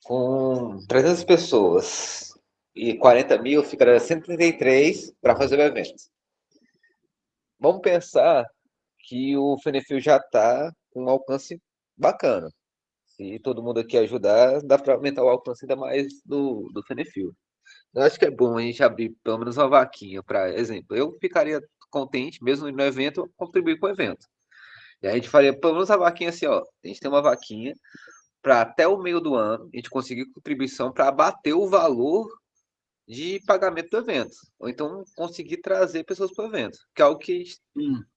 com 300 pessoas e 40 mil, ficaria 133 para fazer o evento. Vamos pensar que o Fenefil já está com um alcance bacana. Se todo mundo aqui ajudar, dá para aumentar o alcance ainda mais do Fenefil. Eu acho que é bom a gente abrir pelo menos uma vaquinha, para exemplo. Eu ficaria contente, mesmo no evento, contribuir com o evento. E a gente faria pelo menos a vaquinha assim, ó. A gente tem uma vaquinha para até o meio do ano a gente conseguir contribuição para abater o valor de pagamento do evento. Ou então conseguir trazer pessoas para o evento, que é algo que,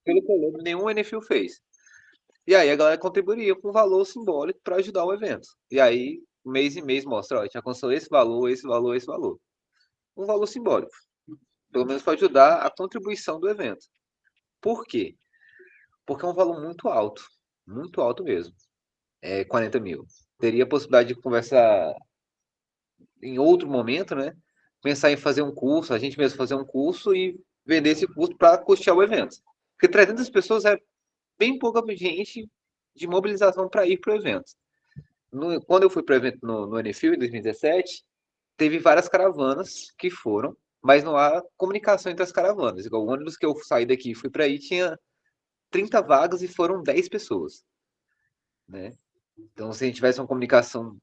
pelo que eu lembro, nenhum NFL fez. E aí a galera contribuiria com um valor simbólico para ajudar o evento. E aí, mês em mês, mostra, ó, a gente alcançou esse valor, esse valor, esse valor. Um valor simbólico. Pelo menos para ajudar a contribuição do evento. Por quê? Porque é um valor muito alto mesmo. É 40 mil. Teria a possibilidade de conversar em outro momento, né? Pensar em fazer um curso, a gente mesmo fazer um curso e vender esse curso para custear o evento. Porque 300 pessoas é bem pouca gente de mobilização para ir para o evento. Quando eu fui para o evento no NFL em 2017, teve várias caravanas que foram, mas não há comunicação entre as caravanas. Igual o ônibus que eu saí daqui e fui para aí tinha 30 vagas e foram 10 pessoas, né? Então, se a gente tivesse uma comunicação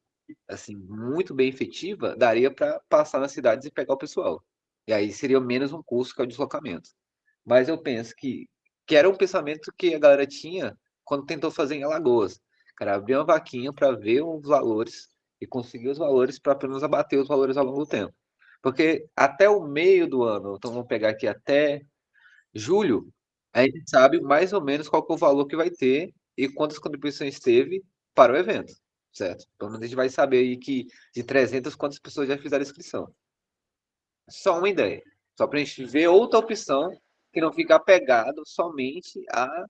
assim muito bem efetiva, daria para passar nas cidades e pegar o pessoal. E aí seria menos um custo que é o deslocamento. Mas eu penso que era um pensamento que a galera tinha quando tentou fazer em Alagoas. Cara, abrir uma vaquinha para ver os valores e conseguir os valores para pelo menos abater os valores ao longo do tempo. Porque até o meio do ano, então vamos pegar aqui até julho, a gente sabe mais ou menos qual que é o valor que vai ter e quantas contribuições teve para o evento, certo? Pelo menos a gente vai saber aí que de 300 quantas pessoas já fizeram inscrição. Só uma ideia. Só para a gente ver outra opção que não fica apegado somente a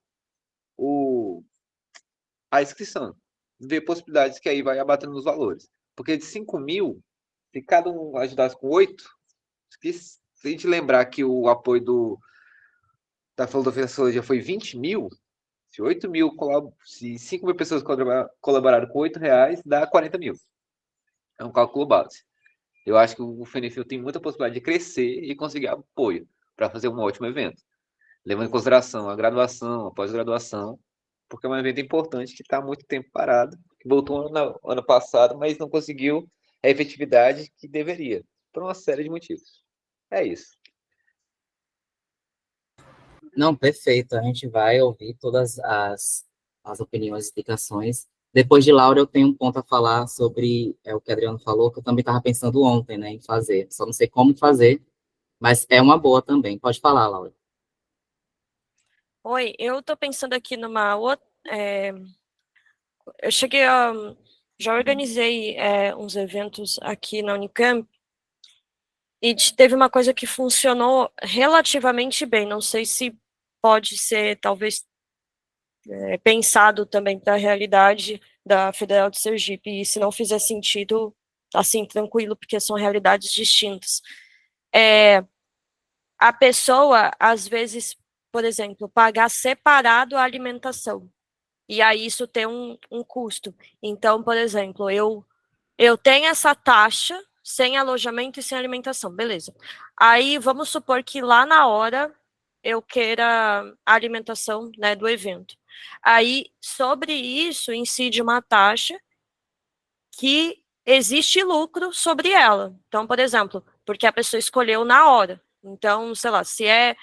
inscrição. Ver possibilidades que aí vai abatendo nos valores. Porque de 5 mil, se cada um ajudasse com 8, se a gente lembrar que o apoio da filosofia já foi 20 mil, se 8 mil, se 5 mil pessoas colaboraram com R$8, dá 40 mil. É um cálculo base. Eu acho que o Fenefil tem muita possibilidade de crescer e conseguir apoio para fazer um ótimo evento. Levando em consideração a graduação, a pós-graduação, porque é um evento importante que está há muito tempo parado, que voltou ano passado, mas não conseguiu a efetividade que deveria, por uma série de motivos. É isso.
Não, perfeito. A gente vai ouvir todas as opiniões e explicações. Depois de Laura, eu tenho um ponto a falar sobre o que a Adriano falou, que eu também estava pensando ontem, né, em fazer. Só não sei como fazer, mas é uma boa também. Pode falar, Laura.
Oi, eu estou pensando aqui numa outra. Eu cheguei a. Já organizei uns eventos aqui na Unicamp e teve uma coisa que funcionou relativamente bem. Não sei se pode ser, talvez, pensado também para a realidade da Federal de Sergipe. E se não fizer sentido, assim, tranquilo, porque são realidades distintas. A pessoa, às vezes, por exemplo, pagar separado a alimentação. E aí isso tem um custo. Então, por exemplo, eu tenho essa taxa sem alojamento e sem alimentação, beleza. Aí vamos supor que lá na hora eu queira a alimentação, né, do evento. Aí, sobre isso, incide uma taxa que existe lucro sobre ela. Então, por exemplo, porque a pessoa escolheu na hora. Então, sei lá, se é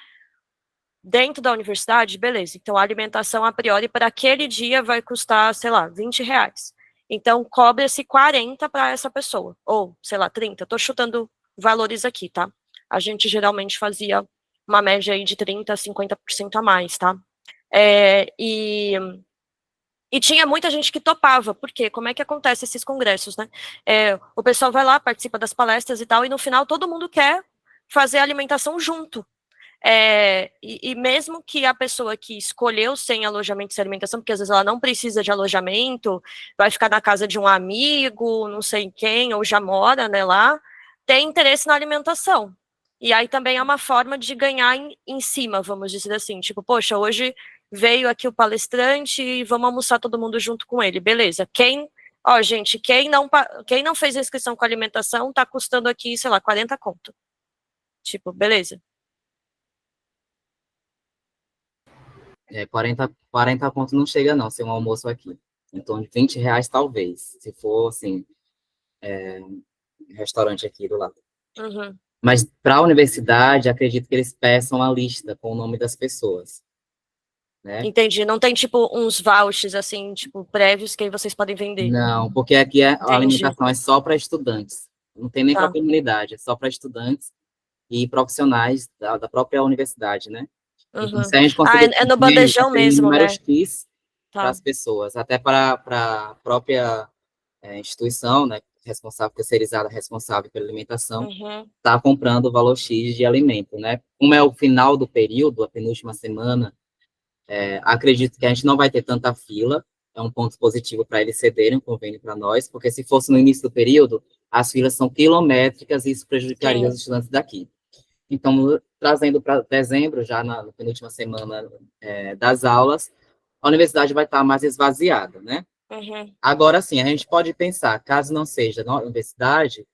dentro da universidade, beleza. Então, a alimentação, a priori, para aquele dia vai custar, sei lá, R$20. Então, cobra-se 40 para essa pessoa. Ou, sei lá, 30. Estou chutando valores aqui, tá? A gente geralmente fazia uma média aí de 30% a 50% a mais, tá? E tinha muita gente que topava, porque como é que acontece esses congressos, né? O pessoal vai lá, participa das palestras e tal, e no final todo mundo quer fazer a alimentação junto. E mesmo que a pessoa que escolheu sem alojamento e sem alimentação, porque às vezes ela não precisa de alojamento, vai ficar na casa de um amigo, não sei quem, ou já mora, né, lá, tem interesse na alimentação. E aí também é uma forma de ganhar em cima, vamos dizer assim, tipo, poxa, hoje veio aqui o palestrante e vamos almoçar todo mundo junto com ele, beleza. Quem Ó, gente, quem não fez a inscrição com alimentação, tá custando aqui, sei lá, 40 conto. Tipo, beleza.
40 conto não chega não, ser um almoço aqui. Em torno de R$ 20 talvez, se for, assim, restaurante aqui do lado.
Uhum.
Mas para a universidade, acredito que eles peçam a lista com o nome das pessoas, né?
Entendi. Não tem, tipo, uns vouchers, assim, tipo, prévios que aí vocês podem vender.
Não, porque aqui a
Entendi.
alimentação é só para estudantes. Não tem nem para a
Tá.
comunidade, é só para estudantes e profissionais da própria universidade, né? Então,
Uhum.
se a gente
Ah,
conseguir
é no
definir,
bandejão
tem um
mesmo,
número
né?
X para
Tá.
as pessoas, até para a própria instituição, né, responsável, terceirizada, responsável pela alimentação,
Uhum.
está comprando o valor X de alimento, né? Como é o final do período, a penúltima semana, acredito que a gente não vai ter tanta fila, é um ponto positivo para eles cederem um convênio para nós, porque se fosse no início do período, as filas são quilométricas e isso prejudicaria os
Sim.
estudantes daqui. Então, trazendo para dezembro, já na penúltima semana das aulas, a universidade vai estar mais esvaziada, né?
Uhum.
Agora, sim, a gente pode pensar, caso não seja na universidade,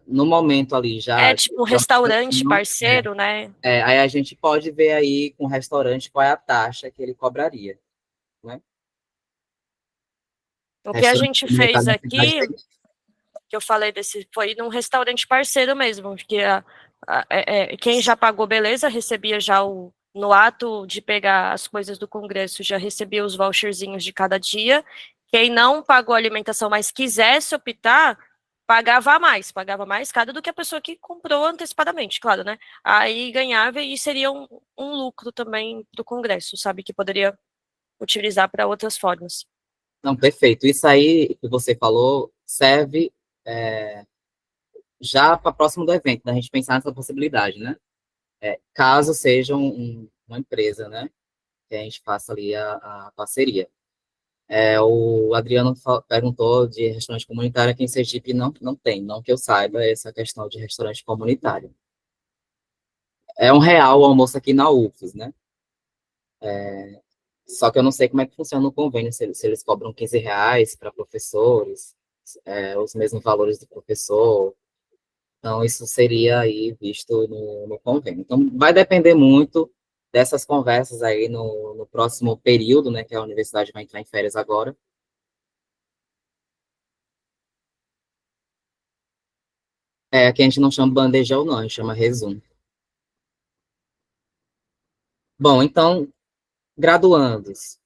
no momento ali
É
já
tipo um restaurante parceiro, né?
aí a gente pode ver aí com o restaurante qual é a taxa que ele cobraria, né?
O que a
Restaurante
gente
comunitário
fez
na cidade
aqui,
tem.
que eu falei desse, foi num restaurante parceiro mesmo, que quem já pagou, beleza, recebia já no ato de pegar as coisas do congresso, já recebia os voucherzinhos de cada dia. Quem não pagou a alimentação, mas quisesse optar, pagava mais cada do que a pessoa que comprou antecipadamente, claro, né? Aí ganhava e seria um lucro também do congresso, sabe, que poderia utilizar para outras formas.
Não, perfeito. Isso aí que você falou serve já para próximo do evento, da gente pensar nessa possibilidade, né? Caso seja uma empresa, né? Que a gente faça ali a parceria. O Adriano perguntou de restaurante comunitário aqui em Sergipe, não tem, não que eu saiba, essa questão de restaurante comunitário. É R$ 1 o almoço aqui na UFES, né? Só que eu não sei como é que funciona o convênio, se eles cobram R$ 15 para professores, os mesmos valores do professor. Então, isso seria aí visto no convênio. Então, vai depender muito dessas conversas aí no próximo período, né, que a universidade vai entrar em férias agora. Aqui a gente não chama bandejão, não, a gente chama resumo. Bom, então, graduandos,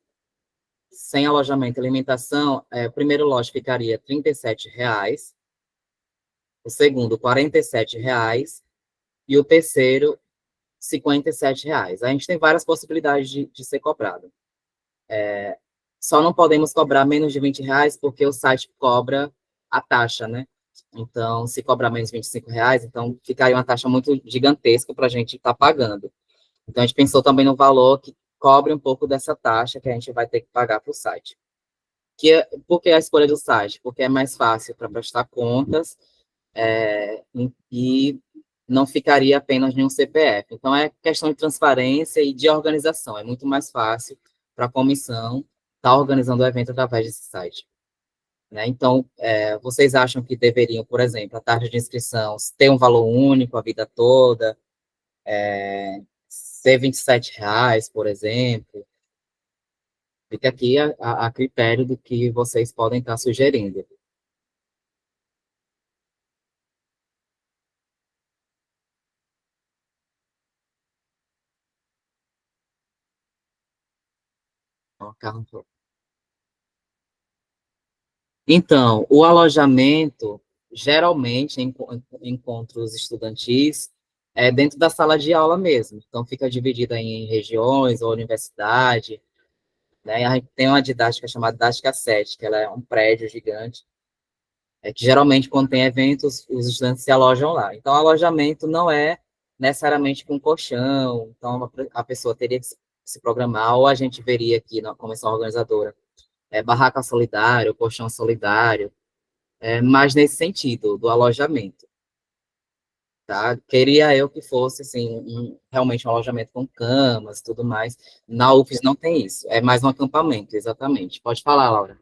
sem alojamento e alimentação, o primeiro lote ficaria R$ 37, o segundo R$ 47 e o terceiro R$ 57. A gente tem várias possibilidades de ser cobrado. Só não podemos cobrar menos de R$ 20 porque o site cobra a taxa, né? Então, se cobrar menos de R$ 25, então ficaria uma taxa muito gigantesca para a gente estar pagando. Então, a gente pensou também no valor que cobre um pouco dessa taxa que a gente vai ter que pagar para o site. Por que a escolha do site? Porque é mais fácil para prestar contas e não ficaria apenas em um CPF. Então, é questão de transparência e de organização. É muito mais fácil para a comissão estar organizando o evento através desse site. Né? Então, vocês acham que deveriam, por exemplo, a taxa de inscrição ter um valor único a vida toda, ser R$ 27, por exemplo? Fica aqui a critério do que vocês podem estar sugerindo. Ó, carro. Então, o alojamento, geralmente, em encontros estudantis, é dentro da sala de aula mesmo. Então, fica dividida em regiões ou universidade, né? A gente tem uma didática chamada didática 7, que ela é um prédio gigante, que geralmente, quando tem eventos, os estudantes se alojam lá. Então, o alojamento não é necessariamente com colchão, então a pessoa teria que se programar, ou a gente veria aqui na comissão organizadora, barraca solidária, colchão solidário, mais nesse sentido, do alojamento, tá? Queria eu que fosse, assim, realmente um alojamento com camas e tudo mais. Na UFES não tem isso, é mais um acampamento, exatamente. Pode falar, Laura.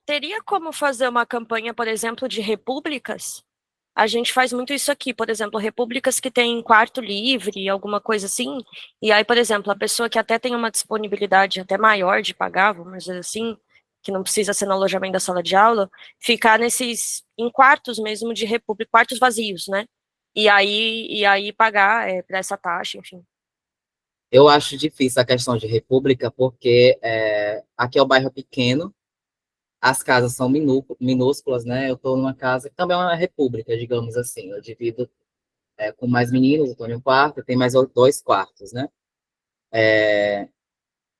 Teria como fazer uma campanha, por exemplo, de repúblicas? A gente faz muito isso aqui, por exemplo, repúblicas que têm quarto livre, alguma coisa assim. E aí, por exemplo, a pessoa que até tem uma disponibilidade até maior de pagar, vamos dizer assim, que não precisa ser no alojamento da sala de aula, ficar em quartos mesmo de república, quartos vazios, né? E aí pagar para essa taxa, enfim.
Eu acho difícil a questão de república, porque aqui é o bairro pequeno, as casas são minúsculas, né? Eu estou numa casa que também é uma república, digamos assim. Eu divido com mais meninos, eu estou em um quarto, tem mais 2 quartos, né?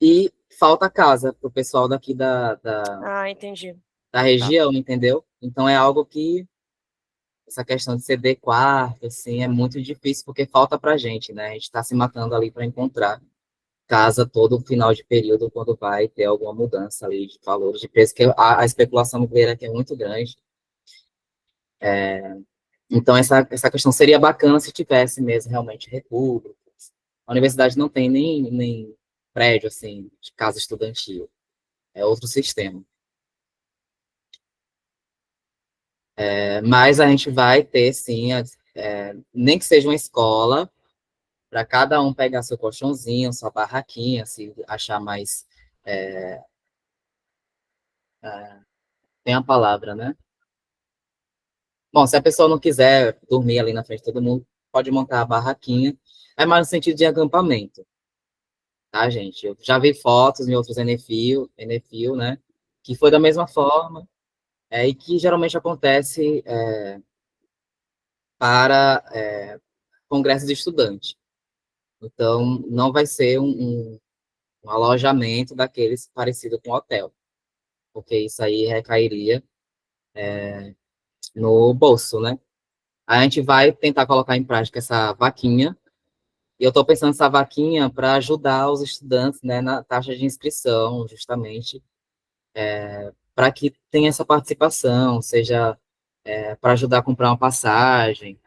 E falta casa para o pessoal daqui
Ah, entendi.
da região, entendeu? Então é algo que essa questão de ceder quarto, assim, é muito difícil porque falta pra gente, né? A gente está se matando ali para encontrar casa todo final de período quando vai ter alguma mudança ali de valores de preço, que a especulação imobiliária aqui é muito grande. Então essa questão seria bacana se tivesse mesmo realmente repúblicas. A universidade não tem nem prédio, assim, de casa estudantil. É outro sistema. Mas a gente vai ter, sim, nem que seja uma escola, para cada um pegar seu colchãozinho, sua barraquinha, se achar mais. Tem a palavra, né? Bom, se a pessoa não quiser dormir ali na frente de todo mundo, pode montar a barraquinha. É mais no sentido de acampamento, tá, gente? Eu já vi fotos em outros Enefil, né? Que foi da mesma forma, e que geralmente acontece para congressos de estudante. Então, não vai ser um alojamento daqueles parecido com hotel, porque isso aí recairia no bolso, né? A gente vai tentar colocar em prática essa vaquinha, e eu estou pensando nessa vaquinha para ajudar os estudantes, né, na taxa de inscrição, justamente, para que tenha essa participação, seja para ajudar a comprar uma passagem.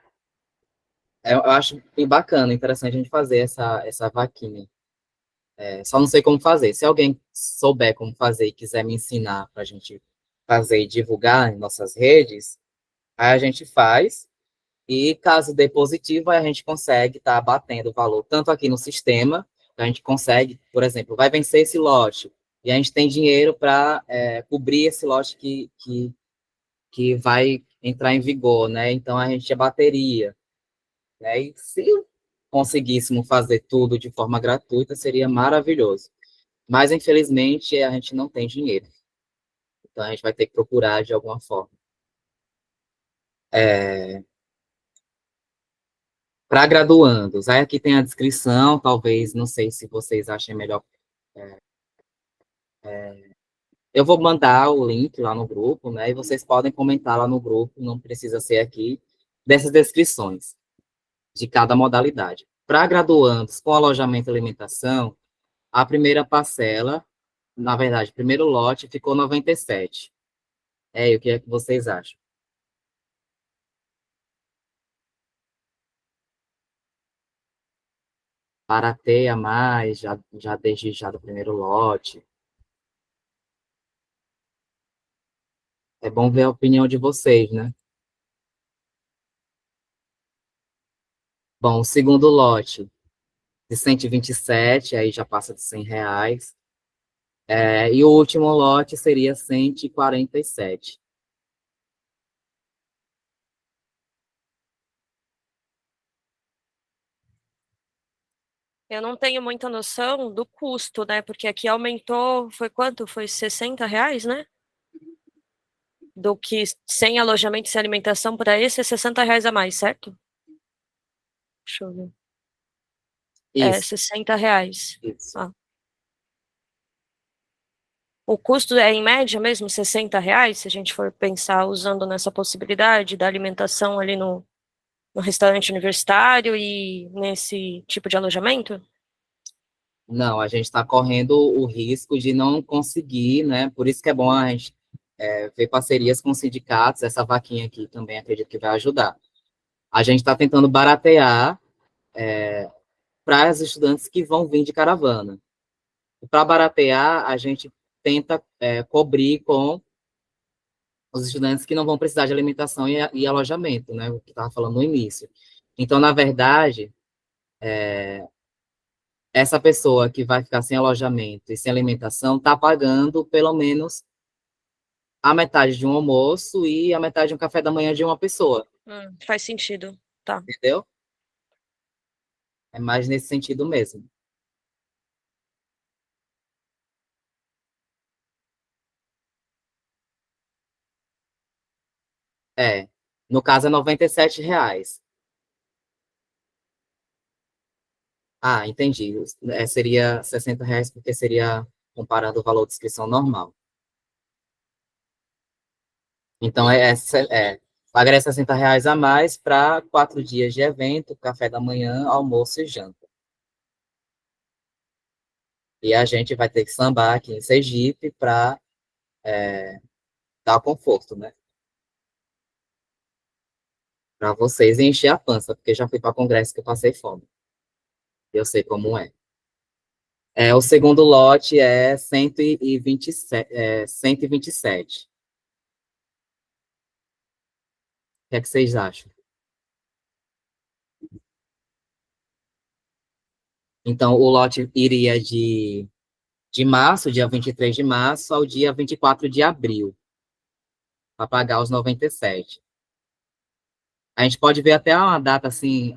Eu acho bem bacana, interessante a gente fazer essa vaquinha. Só não sei como fazer. Se alguém souber como fazer e quiser me ensinar para a gente fazer e divulgar em nossas redes, aí a gente faz. E caso dê positivo, aí a gente consegue estar batendo o valor, tanto aqui no sistema, a gente consegue, por exemplo, vai vencer esse lote, e a gente tem dinheiro para cobrir esse lote que vai entrar em vigor, né? Então a gente abateria, né? E se conseguíssemos fazer tudo de forma gratuita, seria maravilhoso. Mas, infelizmente, a gente não tem dinheiro. Então, a gente vai ter que procurar de alguma forma. Para graduandos, aí aqui tem a descrição, talvez, não sei se vocês achem melhor. Eu vou mandar o link lá no grupo, né? E vocês podem comentar lá no grupo, não precisa ser aqui, dessas descrições de cada modalidade. Para graduandos com alojamento e alimentação, a primeira parcela, na verdade, o primeiro lote ficou 97. E o que é que vocês acham? Barateia mais, já desde já do primeiro lote. É bom ver a opinião de vocês, né? Bom, o segundo lote, de 127, aí já passa de R$ 100. E o último lote seria 147.
Eu não tenho muita noção do custo, né? Porque aqui aumentou, foi quanto? Foi R$ 60, né? Do que sem alojamento e sem alimentação, para esse é R$ 60 a mais, certo? Deixa eu ver.
Isso,
R$ 60.
isso.
Ah. O custo é em média mesmo R$ 60, se a gente for pensar usando nessa possibilidade da alimentação ali no restaurante universitário e nesse tipo de alojamento?
Não, a gente está correndo o risco de não conseguir, né? Por isso que é bom a gente ver parcerias com sindicatos, essa vaquinha aqui também acredito que vai ajudar. A gente está tentando baratear para os estudantes que vão vir de caravana. Para baratear, a gente tenta cobrir com os estudantes que não vão precisar de alimentação e alojamento, né, o que estava falando no início. Então, na verdade, essa pessoa que vai ficar sem alojamento e sem alimentação está pagando pelo menos a metade de um almoço e a metade de um café da manhã de uma pessoa,
Faz sentido. Tá.
entendeu? É mais nesse sentido mesmo. No caso é R$ 97. Ah, entendi. Seria R$ 60 porque seria comparando o valor de inscrição normal. Então, pagaria R$ 60 a mais para 4 dias de evento, café da manhã, almoço e janta. E a gente vai ter que sambar aqui em Sergipe para dar conforto, né? Para vocês encher a pança, porque já fui para congresso que eu passei fome. Eu sei como é. O segundo lote é 127. O que é que vocês acham? Então, o lote iria de março, dia 23 de março, ao dia 24 de abril, para pagar os 97. A gente pode ver até uma data, assim,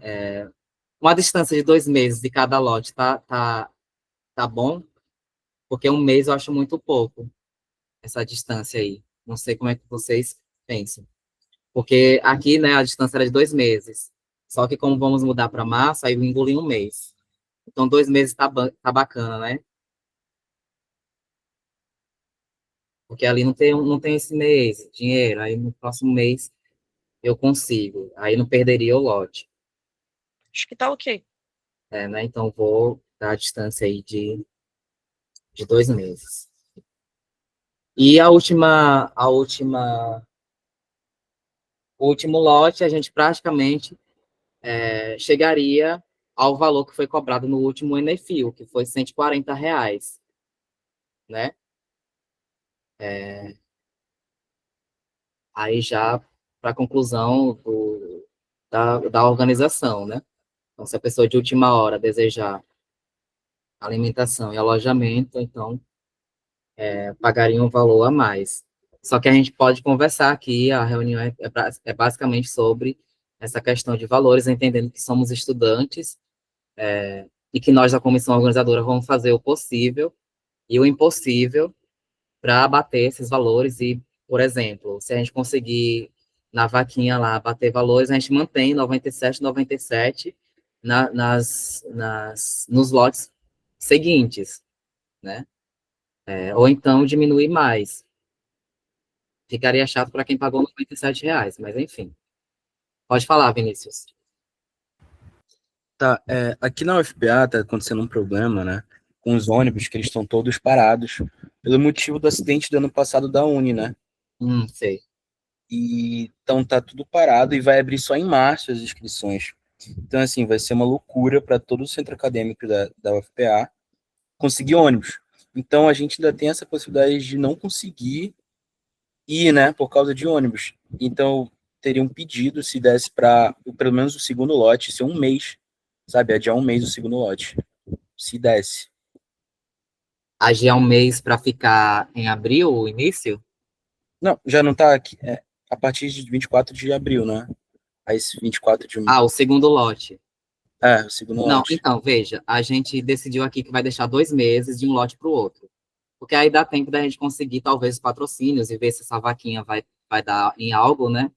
uma distância de 2 meses de cada lote, tá bom? Porque um mês eu acho muito pouco, essa distância aí. Não sei como é que vocês pensam. Porque aqui, né, a distância era de 2 meses. Só que como vamos mudar para março, aí eu engoli um mês. Então, 2 meses tá bacana, né? Porque ali não tem esse mês, dinheiro. Aí no próximo mês eu consigo. Aí não perderia o lote.
Acho que tá ok.
Né? Então, vou dar a distância aí de 2 meses. E o último lote, a gente praticamente chegaria ao valor que foi cobrado no último Enefil, que foi R$ 140, né? Aí já para a conclusão da organização, né? Então, se a pessoa de última hora desejar alimentação e alojamento, então pagaria um valor a mais. Só que a gente pode conversar aqui, a reunião é basicamente sobre essa questão de valores, entendendo que somos estudantes e que nós da comissão organizadora vamos fazer o possível e o impossível para abater esses valores e, por exemplo, se a gente conseguir na vaquinha lá bater valores, a gente mantém 97 nos lotes seguintes, né? Ou então diminuir mais. Ficaria chato para quem pagou R$ 97, mas enfim. Pode falar, Vinícius.
Tá, aqui na UFPA tá acontecendo um problema, né? Com os ônibus, que eles estão todos parados, pelo motivo do acidente do ano passado da Uni, né?
Sei.
E então tá tudo parado e vai abrir só em março as inscrições. Então, assim, vai ser uma loucura para todo o centro acadêmico da UFPA conseguir ônibus. Então, a gente ainda tem essa possibilidade de não conseguir ir, né, por causa de ônibus. Então, teria um pedido se desse para, pelo menos, o segundo lote ser um mês, sabe? Adiar um mês o segundo lote, se desse.
Agir um mês para ficar em abril, o início?
Não, já não tá aqui. A partir de 24 de abril, né? Aí, 24 de...
O segundo lote.
o segundo
Não,
lote.
então, veja, a gente decidiu aqui que vai deixar 2 meses de um lote para o outro. Porque aí dá tempo da gente conseguir, talvez, os patrocínios e ver se essa vaquinha vai dar em algo, né?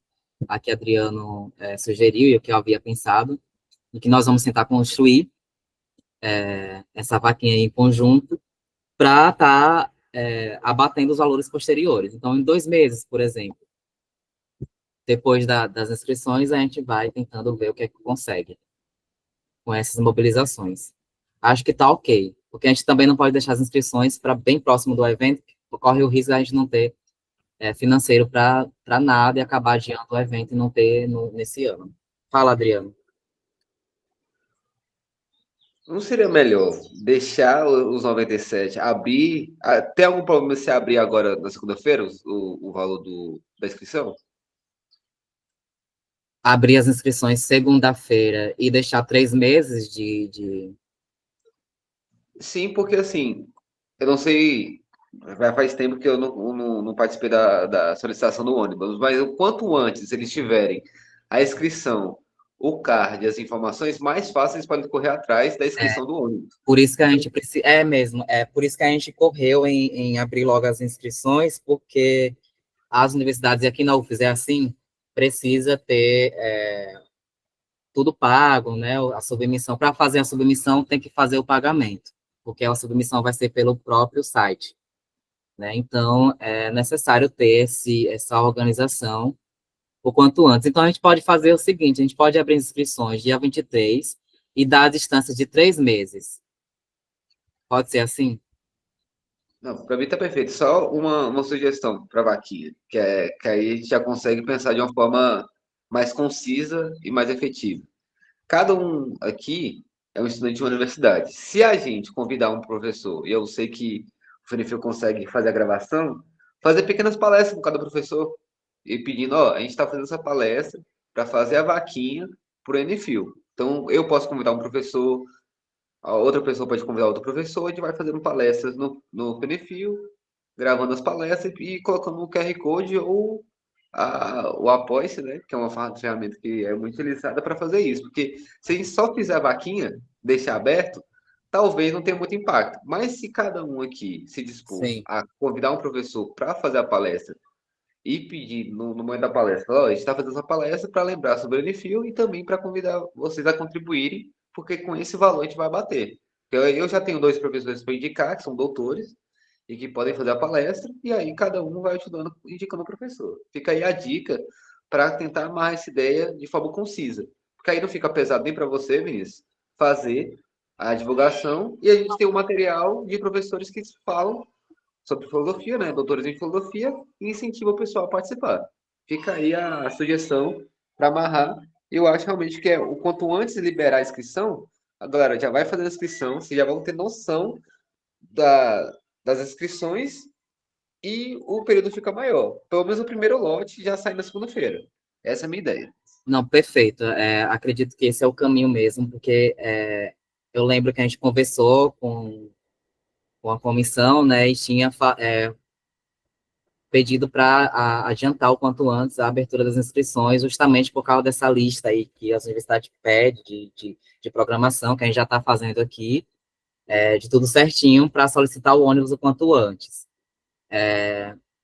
Aqui Adriano sugeriu e o que eu havia pensado, e que nós vamos tentar construir essa vaquinha em conjunto para estar abatendo os valores posteriores. Então, em 2 meses, por exemplo, depois das inscrições, a gente vai tentando ver o que é que consegue com essas mobilizações. Acho que está ok, porque a gente também não pode deixar as inscrições para bem próximo do evento, corre o risco de a gente não ter financeiro para nada e acabar adiando o evento e não ter nesse ano. Fala, Adriano.
Não seria melhor deixar os 97 abrir? Tem algum problema se abrir agora na segunda-feira o valor da inscrição?
Abrir as inscrições segunda-feira e deixar 3 meses
Sim, porque assim, eu não sei, faz tempo que eu não participei da solicitação do ônibus, mas o quanto antes eles tiverem a inscrição, o card, as informações, mais fácil eles podem correr atrás da
É,
inscrição do ônibus.
por isso que a gente precisa, é mesmo, é por isso que a gente correu em abrir logo as inscrições, porque as universidades, e aqui na UFES é assim, precisa ter tudo pago, né? A submissão, para fazer a submissão, tem que fazer o pagamento, porque a submissão vai ser pelo próprio site, né? Então, é necessário ter essa organização o quanto antes. Então, a gente pode fazer o seguinte, a gente pode abrir inscrições dia 23 e dar a distância de 3 meses. Pode ser assim?
Não, para mim tá perfeito. Só uma sugestão para a vaquinha, que aí a gente já consegue pensar de uma forma mais concisa e mais efetiva. Cada um aqui é um estudante de uma universidade. Se a gente convidar um professor, e eu sei que o Fenefil consegue fazer a gravação, fazer pequenas palestras com cada professor e pedindo, ó, a gente está fazendo essa palestra para fazer a vaquinha para o Enifil. Então, eu posso convidar um professor, a outra pessoa pode convidar outro professor, a gente vai fazendo palestras no Fenefil, gravando as palestras e colocando o QR Code ou o Apoia-se, né? Que é uma ferramenta que é muito utilizada para fazer isso. Porque se a gente só fizer a vaquinha, deixar aberto, talvez não tenha muito impacto. Mas se cada um aqui se dispor
Sim.
a convidar um professor para fazer a palestra e pedir no momento da palestra, ó, a gente está fazendo essa palestra para lembrar sobre o Enifil e também para convidar vocês a contribuírem, porque com esse valor a gente vai bater. Eu já tenho 2 professores para indicar, que são doutores, e que podem fazer a palestra, e aí cada um vai ajudando, indicando o professor. Fica aí a dica para tentar amarrar essa ideia de forma concisa. Porque aí não fica pesado nem para você, Vinícius, fazer a divulgação, e a gente tem um material de professores que falam sobre filosofia, né? Doutores em filosofia, e incentiva o pessoal a participar. Fica aí a sugestão para amarrar. Eu acho realmente que o quanto antes liberar a inscrição, a galera já vai fazer a inscrição, vocês já vão ter noção das inscrições e o período fica maior. Pelo menos o primeiro lote já sai na segunda-feira. Essa é a minha ideia.
Não, perfeito. Acredito que esse é o caminho mesmo, porque eu lembro que a gente conversou com a comissão, né, e tinha pedido para adiantar o quanto antes a abertura das inscrições, justamente por causa dessa lista aí que as universidades pedem de programação, que a gente já está fazendo aqui, de tudo certinho, para solicitar o ônibus o quanto antes.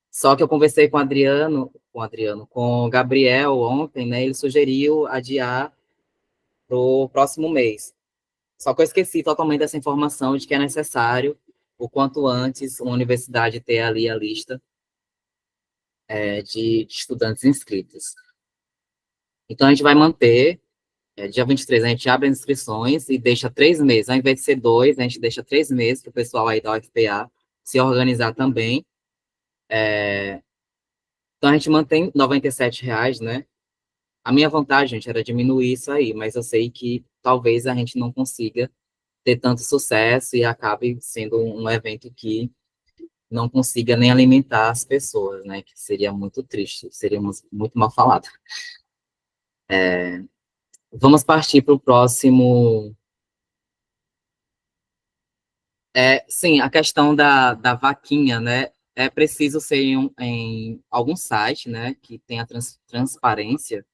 Só que eu conversei com o Gabriel ontem, né, ele sugeriu adiar para o próximo mês. Só que eu esqueci totalmente dessa informação de que é necessário, o quanto antes, uma universidade ter ali a lista de estudantes inscritos. Então, a gente vai manter, dia 23, a gente abre as inscrições e deixa 3 meses. Ao invés de ser 2, a gente deixa 3 meses para o pessoal aí da UFPA se organizar também. Então, a gente mantém R$ 97, né? A minha vontade, gente, era diminuir isso aí, mas eu sei que talvez a gente não consiga ter tanto sucesso e acabe sendo um evento que não consiga nem alimentar as pessoas, né? Que seria muito triste, seríamos muito mal falados. Vamos partir para o próximo. Sim, a questão da vaquinha, né? É preciso ser em algum site, né? Que tenha transparência,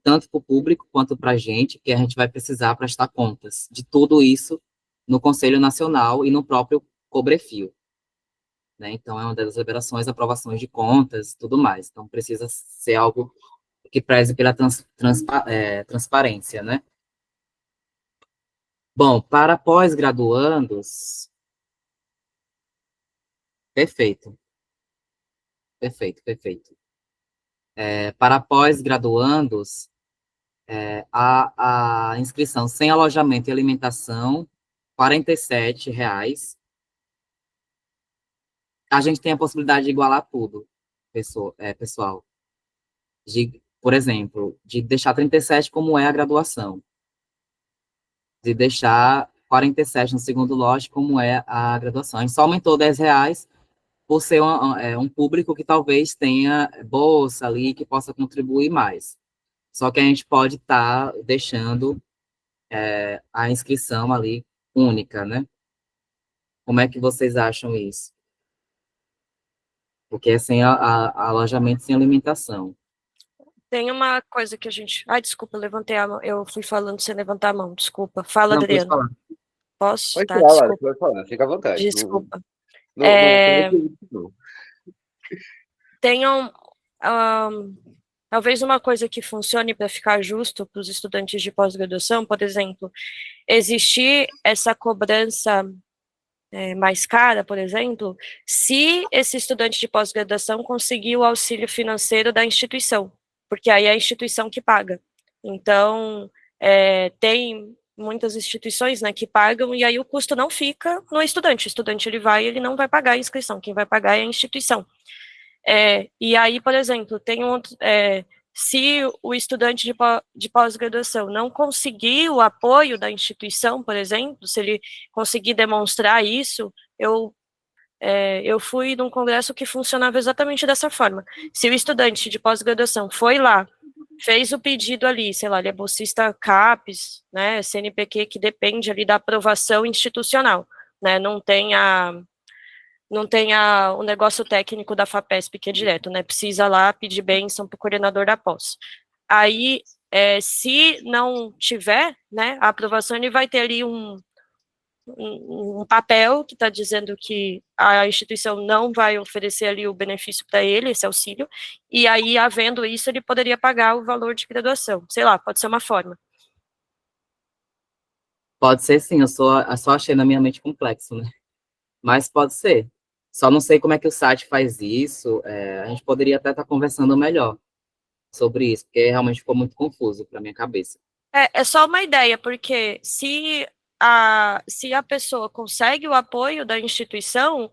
tanto para o público quanto para a gente, que a gente vai precisar prestar contas de tudo isso no Conselho Nacional e no próprio Cobrefil, né? Então, é uma das liberações, aprovações de contas e tudo mais. Então, precisa ser algo que preze pela transparência, né? Bom, para pós-graduandos, perfeito, perfeito, perfeito. Para pós-graduandos, a inscrição sem alojamento e alimentação, R$ 47. A gente tem a possibilidade de igualar tudo, pessoal. Por exemplo, de deixar 37 como é a graduação. De deixar 47 no segundo lote, como é a graduação. A gente só aumentou R$ 10 por ser um público que talvez tenha bolsa ali, que possa contribuir mais. Só que a gente pode estar deixando a inscrição ali única, né? Como é que vocês acham isso? Porque é sem alojamento, sem alimentação.
Tem uma coisa que a gente. Ai, desculpa, eu levantei a mão. Eu fui falando sem levantar a mão, desculpa. Fala,
Não, pode
Adriano.
falar.
Posso?
Pode
Tá,
falar, Lara,
desculpa.
pode falar, fica à vontade.
Desculpa.
Não, não.
Tenham. Talvez uma coisa que funcione para ficar justo para os estudantes de pós-graduação, por exemplo, existir essa cobrança mais cara, por exemplo, se esse estudante de pós-graduação conseguir o auxílio financeiro da instituição, porque aí é a instituição que paga. Então, tem muitas instituições, né, que pagam, e aí o custo não fica no estudante. O estudante, ele não vai pagar a inscrição, quem vai pagar é a instituição. E aí, por exemplo, se o estudante de pós-graduação não conseguir o apoio da instituição, por exemplo, se ele conseguir demonstrar isso, eu fui num congresso que funcionava exatamente dessa forma. Se o estudante de pós-graduação foi lá, fez o pedido ali, sei lá, ele é bolsista CAPES, né, CNPq, que depende ali da aprovação institucional, né, não tem o negócio técnico da FAPESP, que é direto, né? Precisa lá pedir bênção para o coordenador da pós. Aí, se não tiver, né, a aprovação, ele vai ter ali um papel que está dizendo que a instituição não vai oferecer ali o benefício para ele, esse auxílio, e aí, havendo isso, ele poderia pagar o valor de graduação. Sei lá, pode ser uma forma.
Pode ser sim, eu só achei na minha mente complexo, né? Mas pode ser. Só não sei como é que o site faz isso. A gente poderia até estar conversando melhor sobre isso, porque realmente ficou muito confuso para minha cabeça.
É só uma ideia, porque se a pessoa consegue o apoio da instituição,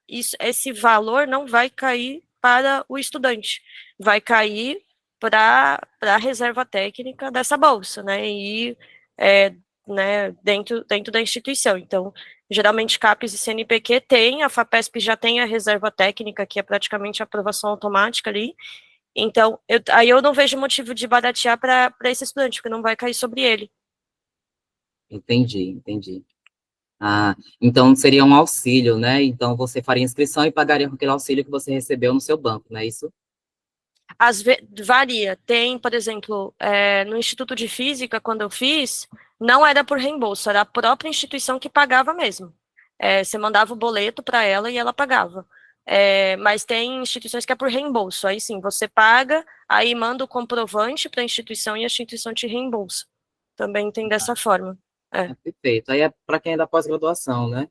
esse valor não vai cair para o estudante, vai cair para a reserva técnica dessa bolsa, né? E né, dentro da instituição. Então, geralmente CAPES e CNPq tem, a FAPESP já tem a reserva técnica, que é praticamente a aprovação automática ali. Então, aí eu não vejo motivo de baratear para esse estudante, porque não vai cair sobre ele.
Entendi. Ah, então seria um auxílio, né? Então você faria inscrição e pagaria com aquele auxílio que você recebeu no seu banco, não é isso?
Varia. Tem, por exemplo, no Instituto de Física, quando eu fiz, não era por reembolso, era a própria instituição que pagava mesmo. Você mandava o boleto para ela e ela pagava. Mas tem instituições que é por reembolso. Aí sim, você paga, aí manda o comprovante para a instituição e a instituição te reembolsa. Também tem dessa forma.
Perfeito. Aí é para quem é da pós-graduação, né?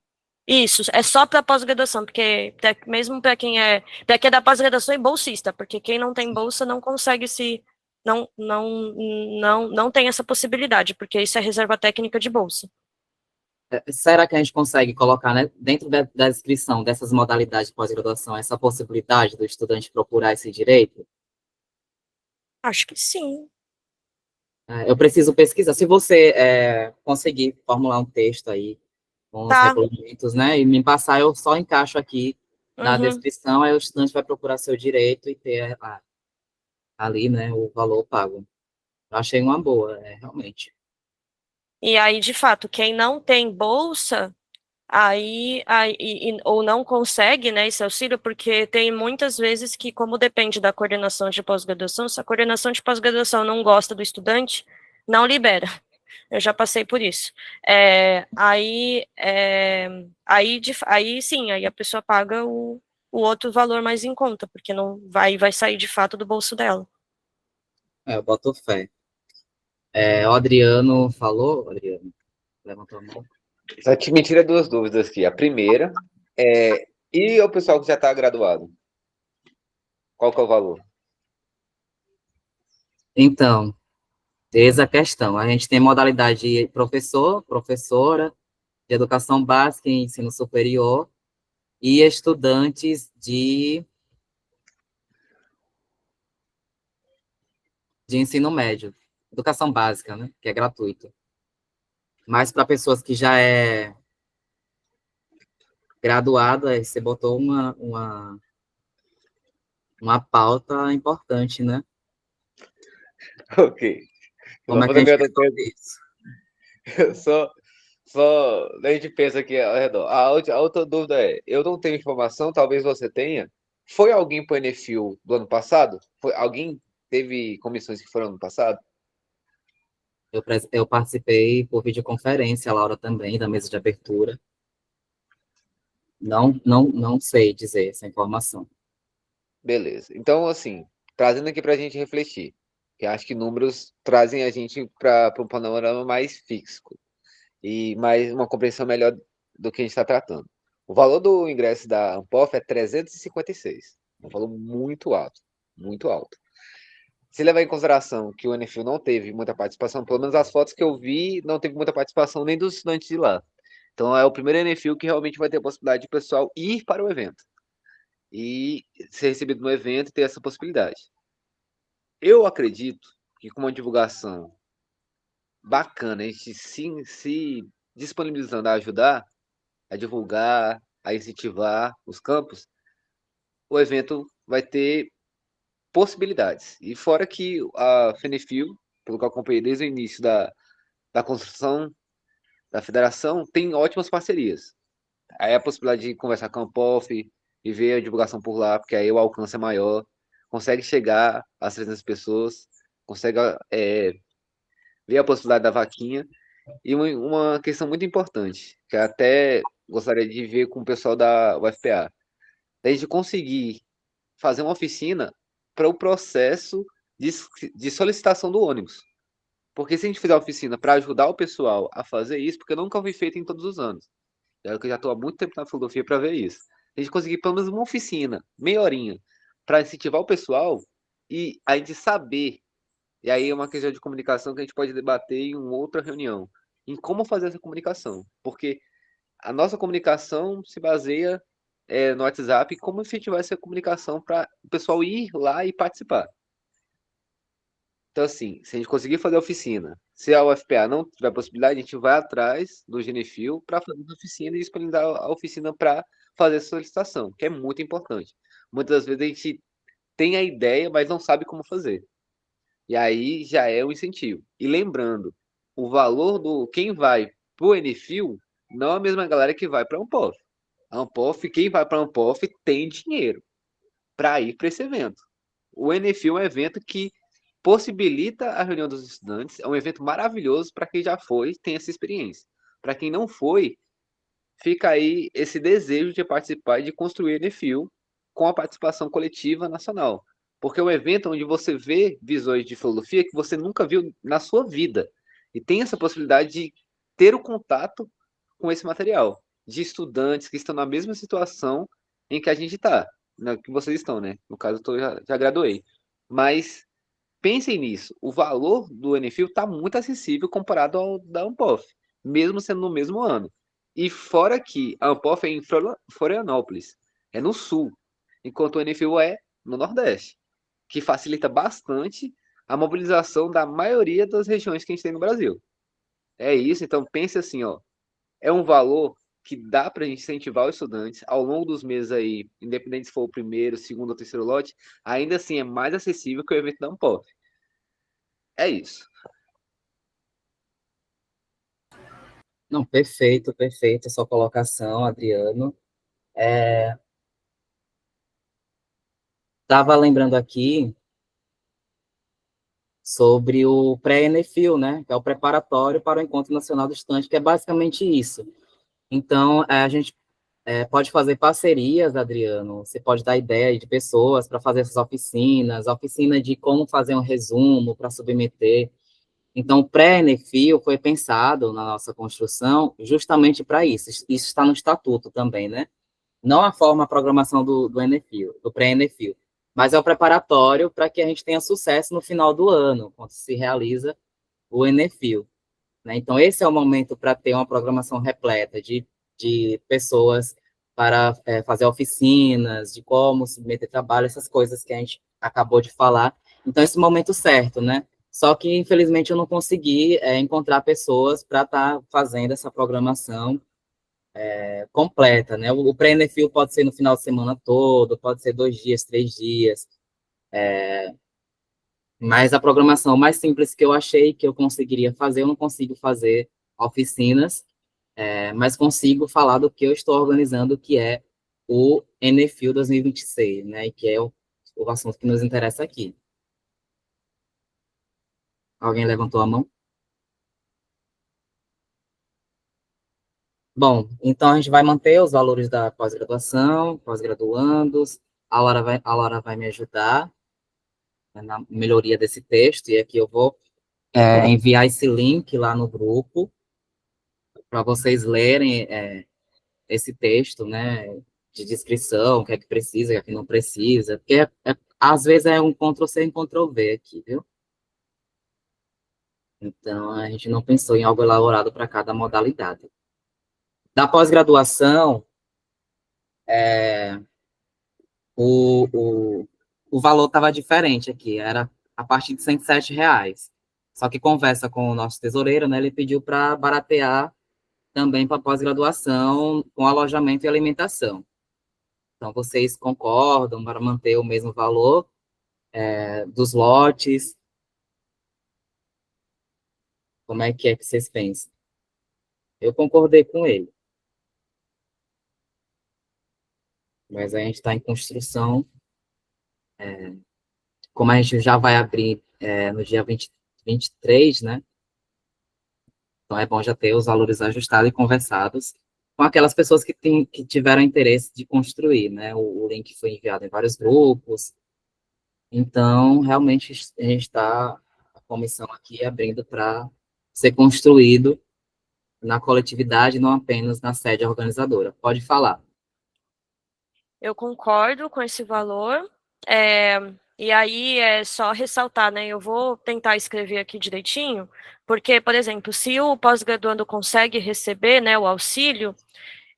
Isso, é só para pós-graduação, porque mesmo para quem é da pós-graduação e bolsista, porque quem não tem bolsa não consegue não tem essa possibilidade, porque isso é reserva técnica de bolsa.
Será que a gente consegue colocar, né, dentro da inscrição dessas modalidades de pós-graduação, essa possibilidade do estudante procurar esse direito?
Acho que sim.
Eu preciso pesquisar. Se você conseguir formular um texto aí com os
Tá.
regulamentos, né, e me passar, eu só encaixo aqui na
Uhum.
descrição, aí o estudante vai procurar seu direito e ter ali, né, o valor pago. Eu achei uma boa, realmente.
E aí, de fato, quem não tem bolsa, ou não consegue, né, esse auxílio, porque tem muitas vezes que, como depende da coordenação de pós-graduação, se a coordenação de pós-graduação não gosta do estudante, não libera. Eu já passei por isso. Aí sim, aí a pessoa paga o outro valor mais em conta, porque não vai sair de fato do bolso dela.
Eu boto fé. O Adriano falou, Adriano, levantou a mão.
Só que me tira duas dúvidas aqui. A primeira e o pessoal que já está graduado? Qual que é o valor?
Então, eis a questão. A gente tem modalidade de professor, professora, de educação básica e ensino superior, e estudantes de ensino médio, educação básica, né, que é gratuito. Mas para pessoas que já é graduada, você botou uma pauta importante, né?
Ok.
Como
Vamos
é que a
fazer
gente
minha
resolve isso?
só a gente pensa aqui ao redor. A outra dúvida é, eu não tenho informação, talvez você tenha. Foi alguém para o Enefil do ano passado? Alguém teve comissões que foram ano passado?
Eu participei por videoconferência, a Laura também, da mesa de abertura. Não sei dizer essa informação.
Beleza. Então, assim, trazendo aqui para a gente refletir, que acho que números trazem a gente para um panorama mais fixo e mais uma compreensão melhor do que a gente está tratando. O valor do ingresso da Ampof é 356, um valor muito alto, muito alto. Se levar em consideração que o Enefil não teve muita participação, pelo menos as fotos que eu vi, não teve muita participação nem dos estudantes de lá. Então é o primeiro Enefil que realmente vai ter a possibilidade de o pessoal ir para o evento e ser recebido no evento e ter essa possibilidade. Eu acredito que com uma divulgação bacana, a gente se disponibilizando a ajudar, a divulgar, a incentivar os campos, o evento vai ter possibilidades. E fora que a Fenefil, pelo que eu acompanhei desde o início da construção da federação, tem ótimas parcerias. Aí a possibilidade de conversar com a Ampof e ver a divulgação por lá, porque aí o alcance é maior, consegue chegar às 300 pessoas, consegue ver a possibilidade da vaquinha. E uma questão muito importante, que eu até gostaria de ver com o pessoal da UFPA, da gente conseguir fazer uma oficina para o processo de solicitação do ônibus. Porque se a gente fizer uma oficina para ajudar o pessoal a fazer isso, porque eu nunca vi feito em todos os anos. Eu já estou há muito tempo na filosofia para ver isso. A gente conseguir pelo menos uma oficina, meia horinha, para incentivar o pessoal e a gente saber. E aí é uma questão de comunicação que a gente pode debater em uma outra reunião, em como fazer essa comunicação. Porque a nossa comunicação se baseia no WhatsApp, como efetivar essa comunicação para o pessoal ir lá e participar. Então, assim, se a gente conseguir fazer a oficina, se a UFPA não tiver possibilidade, a gente vai atrás do Genefil para fazer a oficina e disponibilizar a oficina para fazer essa solicitação, que é muito importante. Muitas vezes a gente tem a ideia, mas não sabe como fazer. E aí já é um incentivo. E lembrando, o valor do quem vai para o Enefil não é a mesma galera que vai para a Ampof. A Ampof, quem vai para a Ampof tem dinheiro para ir para esse evento. O Enefil é um evento que possibilita a reunião dos estudantes, é um evento maravilhoso para quem já foi, tem essa experiência. Para quem não foi, fica aí esse desejo de participar e de construir o Enefil com a participação coletiva nacional. Porque é um evento onde você vê visões de filosofia que você nunca viu na sua vida. E tem essa possibilidade de ter o contato com esse material. De estudantes que estão na mesma situação em que a gente está. Que vocês estão, né? No caso, eu já graduei. Mas pensem nisso. O valor do Enefil está muito acessível comparado ao da Ampof. Mesmo sendo no mesmo ano. E fora que a Ampof é em Florianópolis. É no sul. Enquanto o Enefil é no Nordeste, que facilita bastante a mobilização da maioria das regiões que a gente tem no Brasil. É isso, então pense assim, ó, é um valor que dá para a gente incentivar os estudantes ao longo dos meses aí, independente se for o primeiro, segundo ou terceiro lote, ainda assim é mais acessível que o evento da Ampof. É isso.
Não, perfeito, perfeito a sua colocação, Adriano. Estava lembrando aqui sobre o pré-Enefil, né, que é o preparatório para o Encontro Nacional do Estudante, que é basicamente isso. Então, a gente pode fazer parcerias, Adriano, você pode dar ideia de pessoas para fazer essas oficinas, oficina de como fazer um resumo para submeter. Então, o pré-Enefil foi pensado na nossa construção justamente para isso. Isso está no estatuto também, né? Não a forma, a programação do Enefil, do pré-Enefil, mas é o preparatório para que a gente tenha sucesso no final do ano, quando se realiza o Enefil. Né? Então, esse é o momento para ter uma programação repleta de pessoas para fazer oficinas, de como submeter trabalho, essas coisas que a gente acabou de falar. Então, esse momento certo, né? Só que, infelizmente, eu não consegui encontrar pessoas para estar fazendo essa programação completa, né? O pré-NFIL pode ser no final de semana todo, pode ser 2 dias, 3 dias, mas a programação mais simples que eu achei que eu conseguiria fazer, eu não consigo fazer oficinas, mas consigo falar do que eu estou organizando, que é o NFIL 2026, né? E que é o assunto que nos interessa aqui. Alguém levantou a mão? Bom, então a gente vai manter os valores da pós-graduação, pós-graduandos. A Laura vai me ajudar, né, na melhoria desse texto, e aqui eu vou enviar esse link lá no grupo para vocês lerem esse texto, né, de descrição, o que é que precisa, o que é que não precisa, porque às vezes é um Ctrl+C e um Ctrl+V aqui, viu? Então, a gente não pensou em algo elaborado para cada modalidade. Da pós-graduação, o, o, o valor estava diferente aqui, era a partir de R$ 107. Só que conversa com o nosso tesoureiro, né, ele pediu para baratear também para pós-graduação com alojamento e alimentação. Então, vocês concordam para manter o mesmo valor dos lotes? Como é que vocês pensam? Eu concordei com ele, mas a gente está em construção. Como a gente já vai abrir no dia 23, né? Então, é bom já ter os valores ajustados e conversados com aquelas pessoas que tiveram interesse de construir, né? O link foi enviado em vários grupos. Então, realmente, a gente está, a comissão aqui, abrindo para ser construído na coletividade, não apenas na sede organizadora. Pode falar.
Eu concordo com esse valor, e aí é só ressaltar, né? Eu vou tentar escrever aqui direitinho, porque, por exemplo, se o pós-graduando consegue receber, né, o auxílio,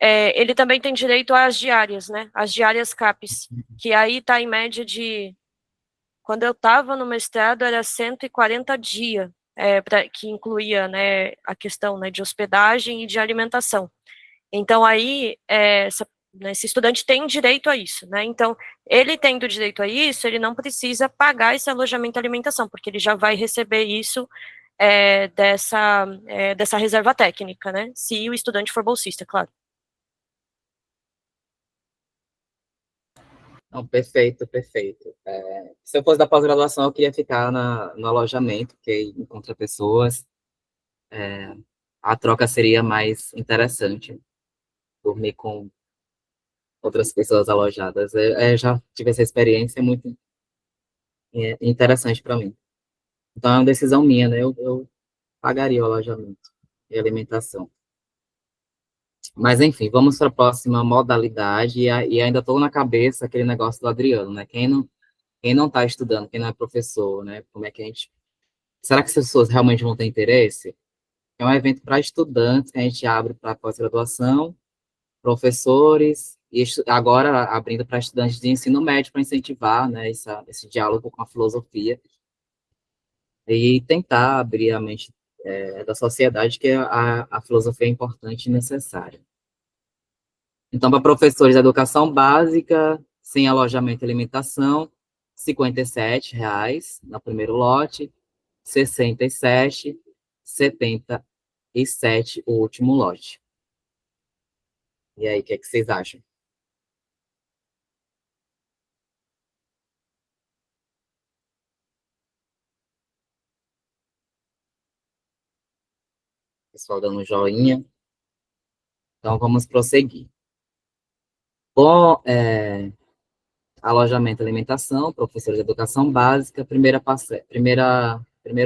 ele também tem direito às diárias, né? As diárias CAPES, que aí está em média de. Quando eu estava no mestrado, era 140 dias, que incluía, né, a questão, né, de hospedagem e de alimentação. Então, aí, esse estudante tem direito a isso, né? Então, ele tendo direito a isso, ele não precisa pagar esse alojamento e alimentação, porque ele já vai receber isso dessa reserva técnica, né? Se o estudante for bolsista, claro.
Não, perfeito, perfeito. Se eu fosse da pós-graduação, eu queria ficar no alojamento, porque encontra pessoas, a troca seria mais interessante, dormir com outras pessoas alojadas. Eu já tive essa experiência, é muito interessante para mim. Então, é uma decisão minha, né? Eu pagaria o alojamento e alimentação. Mas, enfim, vamos para a próxima modalidade, e ainda estou na cabeça aquele negócio do Adriano, né? Quem não está estudando, quem não é professor, né? Como é que a gente... Será que as pessoas realmente vão ter interesse? É um evento para estudantes, que a gente abre para pós-graduação, professores, e agora abrindo para estudantes de ensino médio, para incentivar, né, esse diálogo com a filosofia, e tentar abrir a mente da sociedade, que a filosofia é importante e necessária. Então, para professores da educação básica, sem alojamento e alimentação, R$ 57 no primeiro lote, 67, 77 o último lote. E aí, o que vocês acham? Pessoal dando um joinha. Então, vamos prosseguir. Com alojamento e alimentação, professores de educação básica, primeiro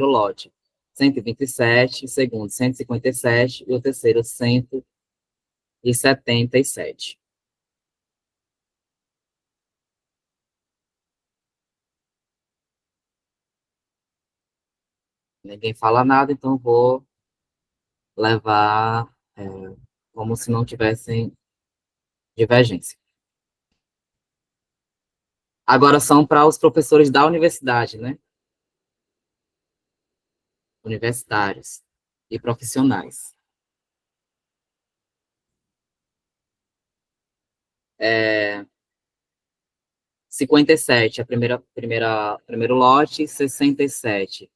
lote, 127, segundo, 157, e o terceiro, 177. Ninguém fala nada, então vou levar como se não tivessem divergência. Agora são para os professores da universidade, né? universitários e profissionais. 57, primeiro lote, 67,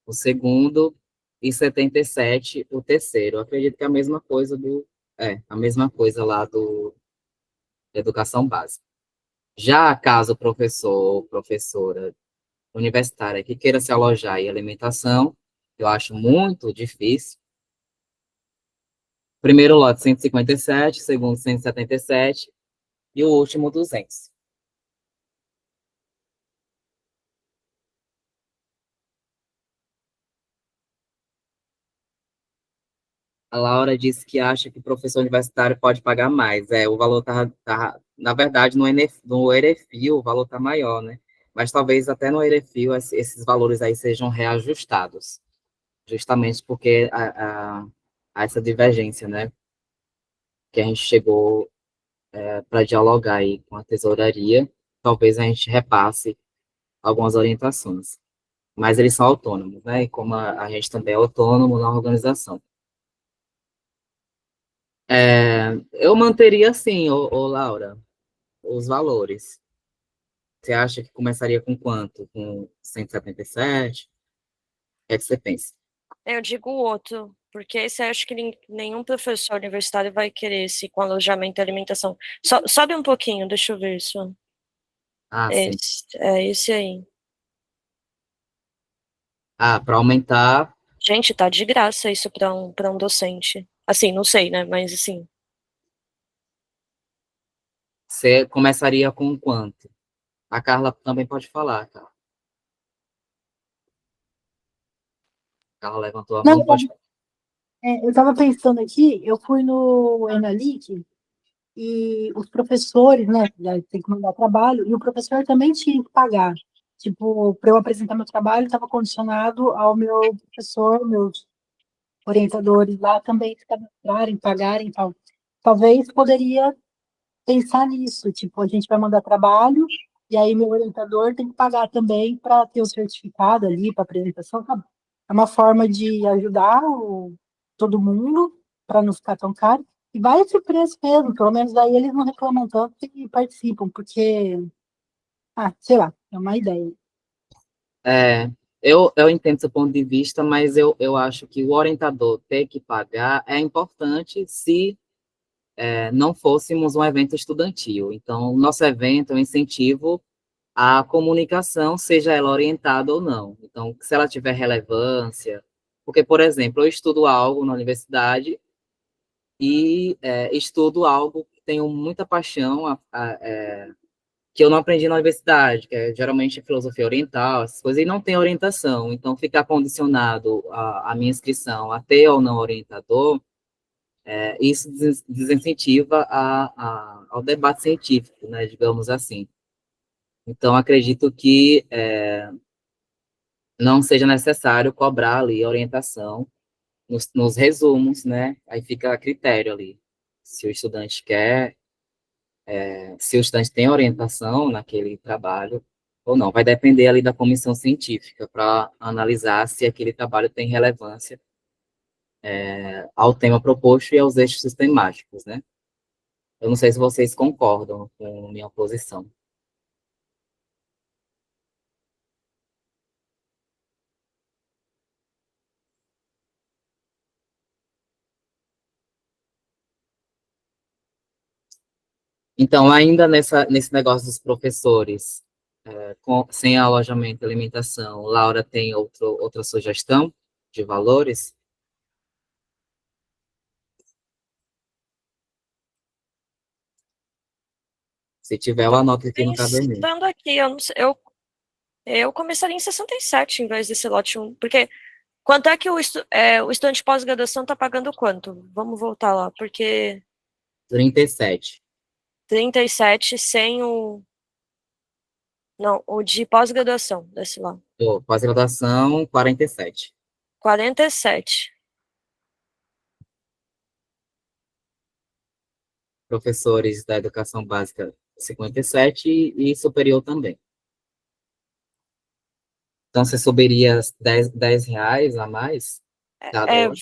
o segundo, e 77, o terceiro. Eu acredito que é a mesma coisa a mesma coisa lá da educação básica. Já caso o professor ou professora universitária que queira se alojar em alimentação, eu acho muito difícil. Primeiro lote, 157, segundo, 177, e o último, 200. A Laura disse que acha que o professor universitário pode pagar mais. O valor na verdade, no Erefil, o valor está maior, né? Mas talvez até no Erefil esses valores aí sejam reajustados, justamente porque há essa divergência, né? Que a gente chegou para dialogar aí com a tesouraria, talvez a gente repasse algumas orientações. Mas eles são autônomos, né? E como a gente também é autônomo na organização. Eu manteria assim, Laura, os valores. Você acha que começaria com quanto? Com 177? O que é que você pensa?
Eu digo o outro, porque esse eu acho que nenhum professor universitário vai querer esse com alojamento e alimentação. Sobe um pouquinho, deixa eu ver isso.
Sim.
Esse aí.
Para aumentar,
Gente, tá de graça isso para um docente. Assim, não sei, né? Mas assim,
você começaria com quanto? A Carla também pode falar, tá? A Carla levantou a
Não,
mão, pode falar.
eu estava pensando aqui, eu fui no Enalic e os professores, né, já tem que mandar trabalho, e o professor também tinha que pagar. Tipo, para eu apresentar meu trabalho, estava condicionado ao meu professor, meus orientadores lá também se cadastrarem, pagarem e tal. Talvez poderia pensar nisso, tipo, a gente vai mandar trabalho, e aí meu orientador tem que pagar também para ter o certificado ali, para apresentação, sabe? É uma forma de ajudar todo mundo, para não ficar tão caro, e vai esse preço mesmo, pelo menos aí eles não reclamam tanto e participam, porque, sei lá, é uma ideia.
Eu entendo seu ponto de vista, mas eu acho que o orientador ter que pagar é importante se não fôssemos um evento estudantil. Então, o nosso evento é um incentivo à comunicação, seja ela orientada ou não. Então, se ela tiver relevância, porque, por exemplo, eu estudo algo na universidade e estudo algo que tenho muita paixão, que eu não aprendi na universidade, que é geralmente filosofia oriental, essas coisas, e não tem orientação. Então, ficar condicionado a minha inscrição a ter ou não orientador, isso desincentiva ao debate científico, né, digamos assim. Então, acredito que não seja necessário cobrar ali orientação nos resumos, né? Aí fica a critério ali. Se o estudante quer, se o estudante tem orientação naquele trabalho ou não. Vai depender ali da comissão científica para analisar se aquele trabalho tem relevância ao tema proposto e aos eixos sistemáticos, né? Eu não sei se vocês concordam com minha posição. Então, ainda nesse negócio dos professores, sem alojamento e alimentação, Laura tem outra sugestão de valores? Se tiver, eu anoto aqui no caderninho.
pensando aqui, eu não sei, eu começaria em 67 em vez desse lote 1, porque quanto é que o estudante de pós-graduação está pagando quanto? Vamos voltar lá, porque
37.
37 sem o. Não, o de pós-graduação, desse lá.
Pós-graduação, 47.
47.
Professores da educação básica, 57 e superior também. Então, você subiria R$ 10 a mais cada
É,
hora?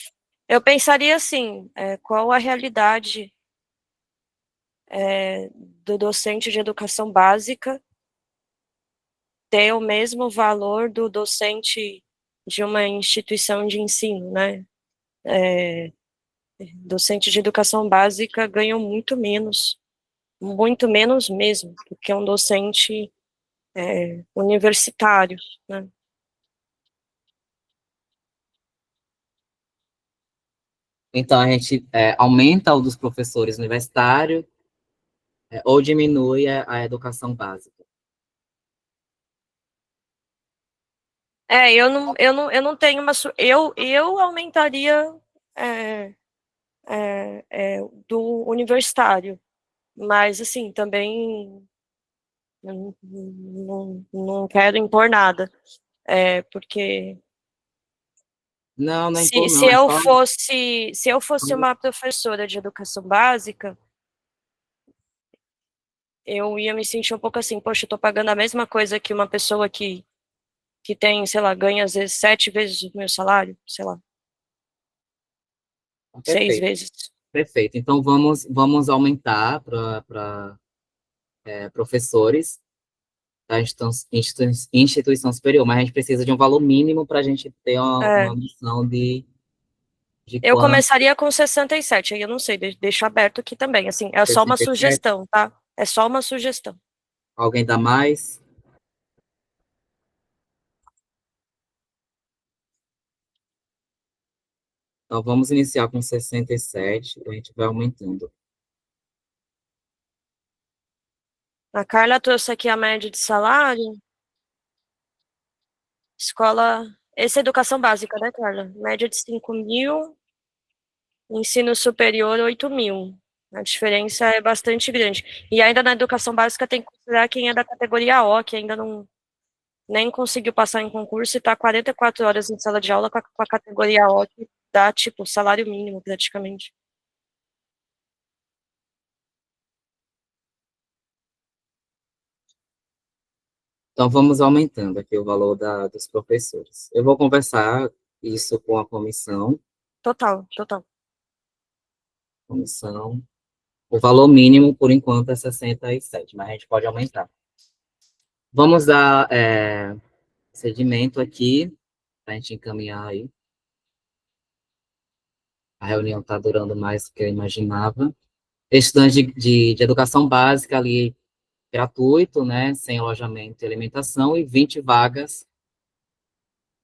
eu pensaria assim, qual a realidade do docente de educação básica ter o mesmo valor do docente de uma instituição de ensino, né? Docente de educação básica ganham muito menos mesmo, do que um docente universitário, né?
Então, a gente aumenta o dos professores universitários ou diminui a educação básica.
Eu não tenho eu aumentaria do universitário, mas assim, também não quero impor nada, porque
Não,
se,
impor,
se
não, é
eu
só.
fosse se eu fosse uma professora de educação básica, eu ia me sentir um pouco assim, poxa, eu tô pagando a mesma coisa que uma pessoa que tem, sei lá, ganha às vezes 7 vezes o meu salário, sei lá, 6
Perfeito,
vezes.
perfeito. Então, vamos aumentar para professores da instituição superior, mas a gente precisa de um valor mínimo para a gente ter
É,
uma noção de
eu
quanto.
começaria com 67, aí eu não sei, deixo aberto aqui também, assim, é só uma
67.
sugestão, tá? É só uma sugestão.
Alguém dá mais? Então, vamos iniciar com 67, a gente vai aumentando.
A Carla trouxe aqui a média de salário, escola, essa é educação básica, né, Carla? Média de 5.000, ensino superior 8.000. A diferença é bastante grande. E ainda na educação básica tem que considerar quem é da categoria O, que ainda não nem conseguiu passar em concurso e está 44 horas em sala de aula com a categoria O, que dá, tipo, salário mínimo, praticamente.
Então, vamos aumentando aqui o valor dos professores. Eu vou conversar isso com a
Total, total.
comissão. O valor mínimo, por enquanto, é 67, mas a gente pode aumentar. Vamos dar seguimento aqui, para a gente encaminhar aí. A reunião está durando mais do que eu imaginava. Estudantes de educação básica ali, gratuito, né, sem alojamento e alimentação, e 20 vagas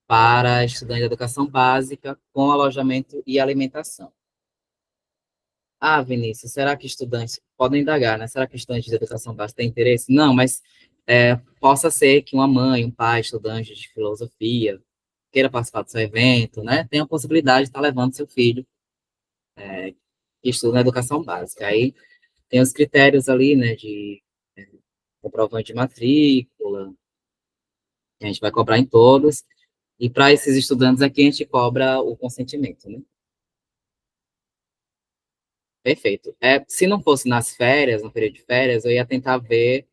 para estudantes de educação básica com alojamento e alimentação. Ah, Vinícius, será que estudantes, podem indagar, né? Será que estudantes de educação básica têm interesse? Não, mas possa ser que uma mãe, um pai, estudante de filosofia, queira participar do seu evento, né? Tem a possibilidade de estar levando seu filho que estuda na educação básica. Aí tem os critérios ali, né, de comprovante de matrícula, que a gente vai cobrar em todos, e para esses estudantes aqui a gente cobra o consentimento, né? Perfeito. Se não fosse nas férias, no período de férias, eu ia tentar ver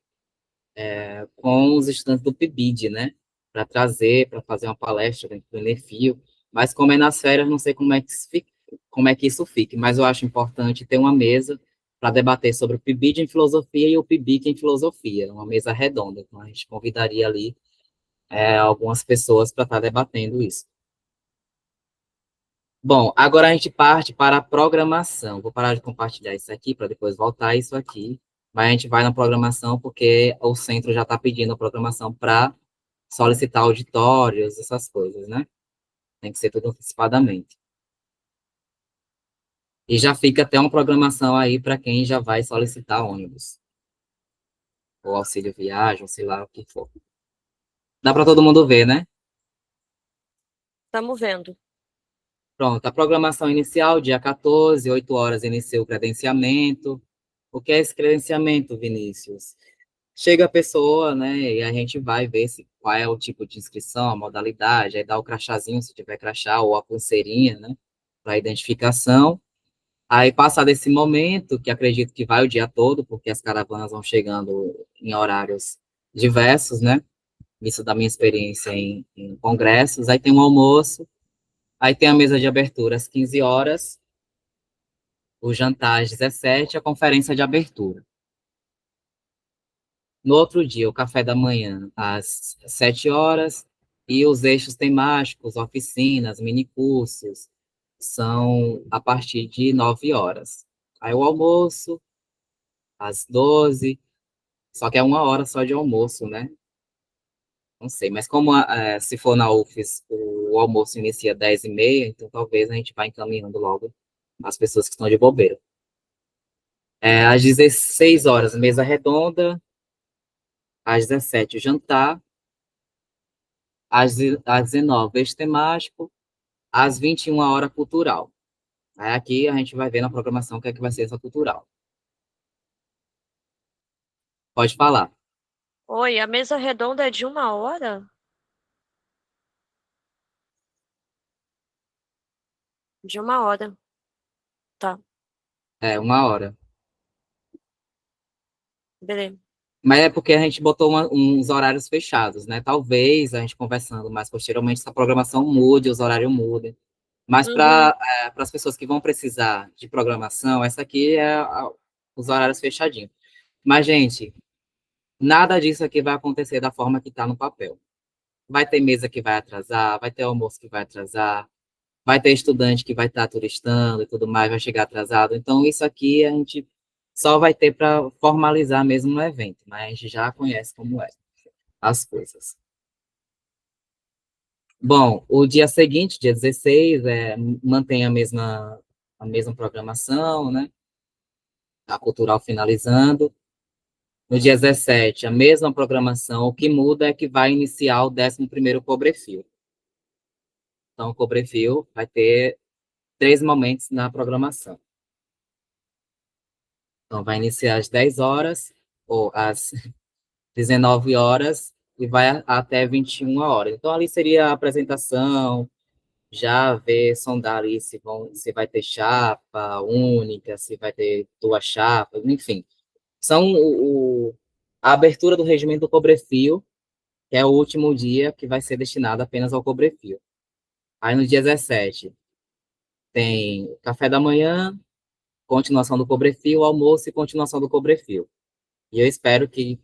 com os estudantes do PIBID, né? Para trazer, para fazer uma palestra dentro do Enefio. Mas como é nas férias, não sei como é que isso fique, mas eu acho importante ter uma mesa para debater sobre o PIBID em filosofia e o PIBIC em filosofia, uma mesa redonda. Então, a gente convidaria ali algumas pessoas para estar debatendo isso. Bom, agora a gente parte para a programação. Vou parar de compartilhar isso aqui para depois voltar isso aqui. Mas a gente vai na programação porque o centro já está pedindo a programação para solicitar auditórios, essas coisas, né? Tem que ser tudo antecipadamente. E já fica até uma programação aí para quem já vai solicitar ônibus. Ou auxílio viagem, sei lá o que for. Dá para todo mundo ver, né?
Estamos vendo.
Pronto, a programação inicial, dia 14, 8 horas, inicia o credenciamento. O que é esse credenciamento, Vinícius? Chega a pessoa, né, e a gente vai ver qual é o tipo de inscrição, a modalidade, aí dá o crachazinho, se tiver crachá, ou a pulseirinha, né, para identificação. Aí, passado esse momento, que acredito que vai o dia todo, porque as caravanas vão chegando em horários diversos, né, isso da minha experiência em congressos. Aí tem um almoço, aí tem a mesa de abertura às 15 horas, o jantar às 17, a conferência de abertura. No outro dia, o café da manhã às 7 horas, e os eixos temáticos, oficinas, minicursos, são a partir de 9 horas. Aí o almoço, às 12, só que é 1 hora só de almoço, né? Não sei, mas como se for na UFES, o almoço inicia às 10h30, então talvez a gente vá encaminhando logo as pessoas que estão de bobeira. Às 16 horas, mesa redonda, às 17, jantar, às 19, eixo temático, às 21 hora, cultural. Aí aqui a gente vai ver na programação o que é que vai ser essa cultural. Pode falar.
Oi, a mesa redonda é de 1 hora? De 1 hora. Tá,
1 hora.
beleza.
Mas é porque a gente botou uns horários fechados, né? Talvez a gente conversando mais posteriormente, essa programação mude, os horários mudem. Mas para as pessoas que vão precisar de programação, essa aqui é os horários fechadinhos. Mas, gente, nada disso aqui vai acontecer da forma que está no papel. Vai ter mesa que vai atrasar, vai ter almoço que vai atrasar, vai ter estudante que vai estar turistando e tudo mais, vai chegar atrasado. Então, isso aqui a gente só vai ter para formalizar mesmo no evento, mas a gente já conhece como é as coisas. Bom, o dia seguinte, dia 16, mantém a mesma programação, né? A cultural finalizando. No dia 17, a mesma programação, o que muda é que vai iniciar o 11º Cobrefil. Então, o Cobrefil vai ter 3 momentos na programação. Então, vai iniciar às 10 horas, ou às 19 horas, e vai até 21 horas. Então, ali seria a apresentação, já ver, sondar ali se vai ter chapa única, se vai ter 2 chapas, enfim. São a abertura do regimento do Cobrefil, que é o último dia que vai ser destinado apenas ao Cobrefil. Aí, no dia 17, tem café da manhã, continuação do Cobrefil, almoço e continuação do Cobrefil. E eu espero que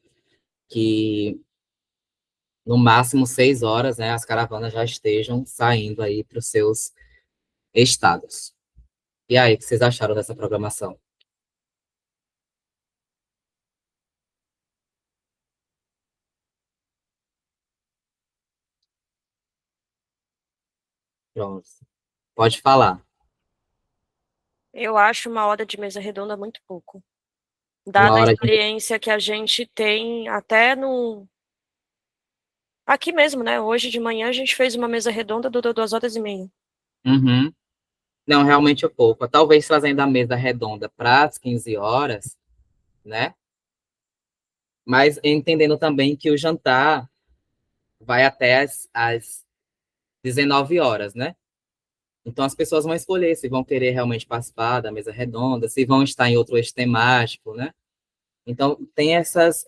no máximo 6 horas, né, as caravanas já estejam saindo aí para os seus estados. E aí, o que vocês acharam dessa programação? Pronto. Pode falar.
Eu acho 1 hora de mesa redonda muito pouco.
1
Dada a
hora de...
experiência que a gente tem até no... Aqui mesmo, né? Hoje de manhã a gente fez uma mesa redonda, durou 2 horas e meia.
Uhum. Não, realmente é pouco. Talvez trazendo a mesa redonda para as 15 horas, né? Mas entendendo também que o jantar vai até às 19 horas, né? Então, as pessoas vão escolher se vão querer realmente participar da mesa redonda, se vão estar em outro eixo temático, né? Então, tem essas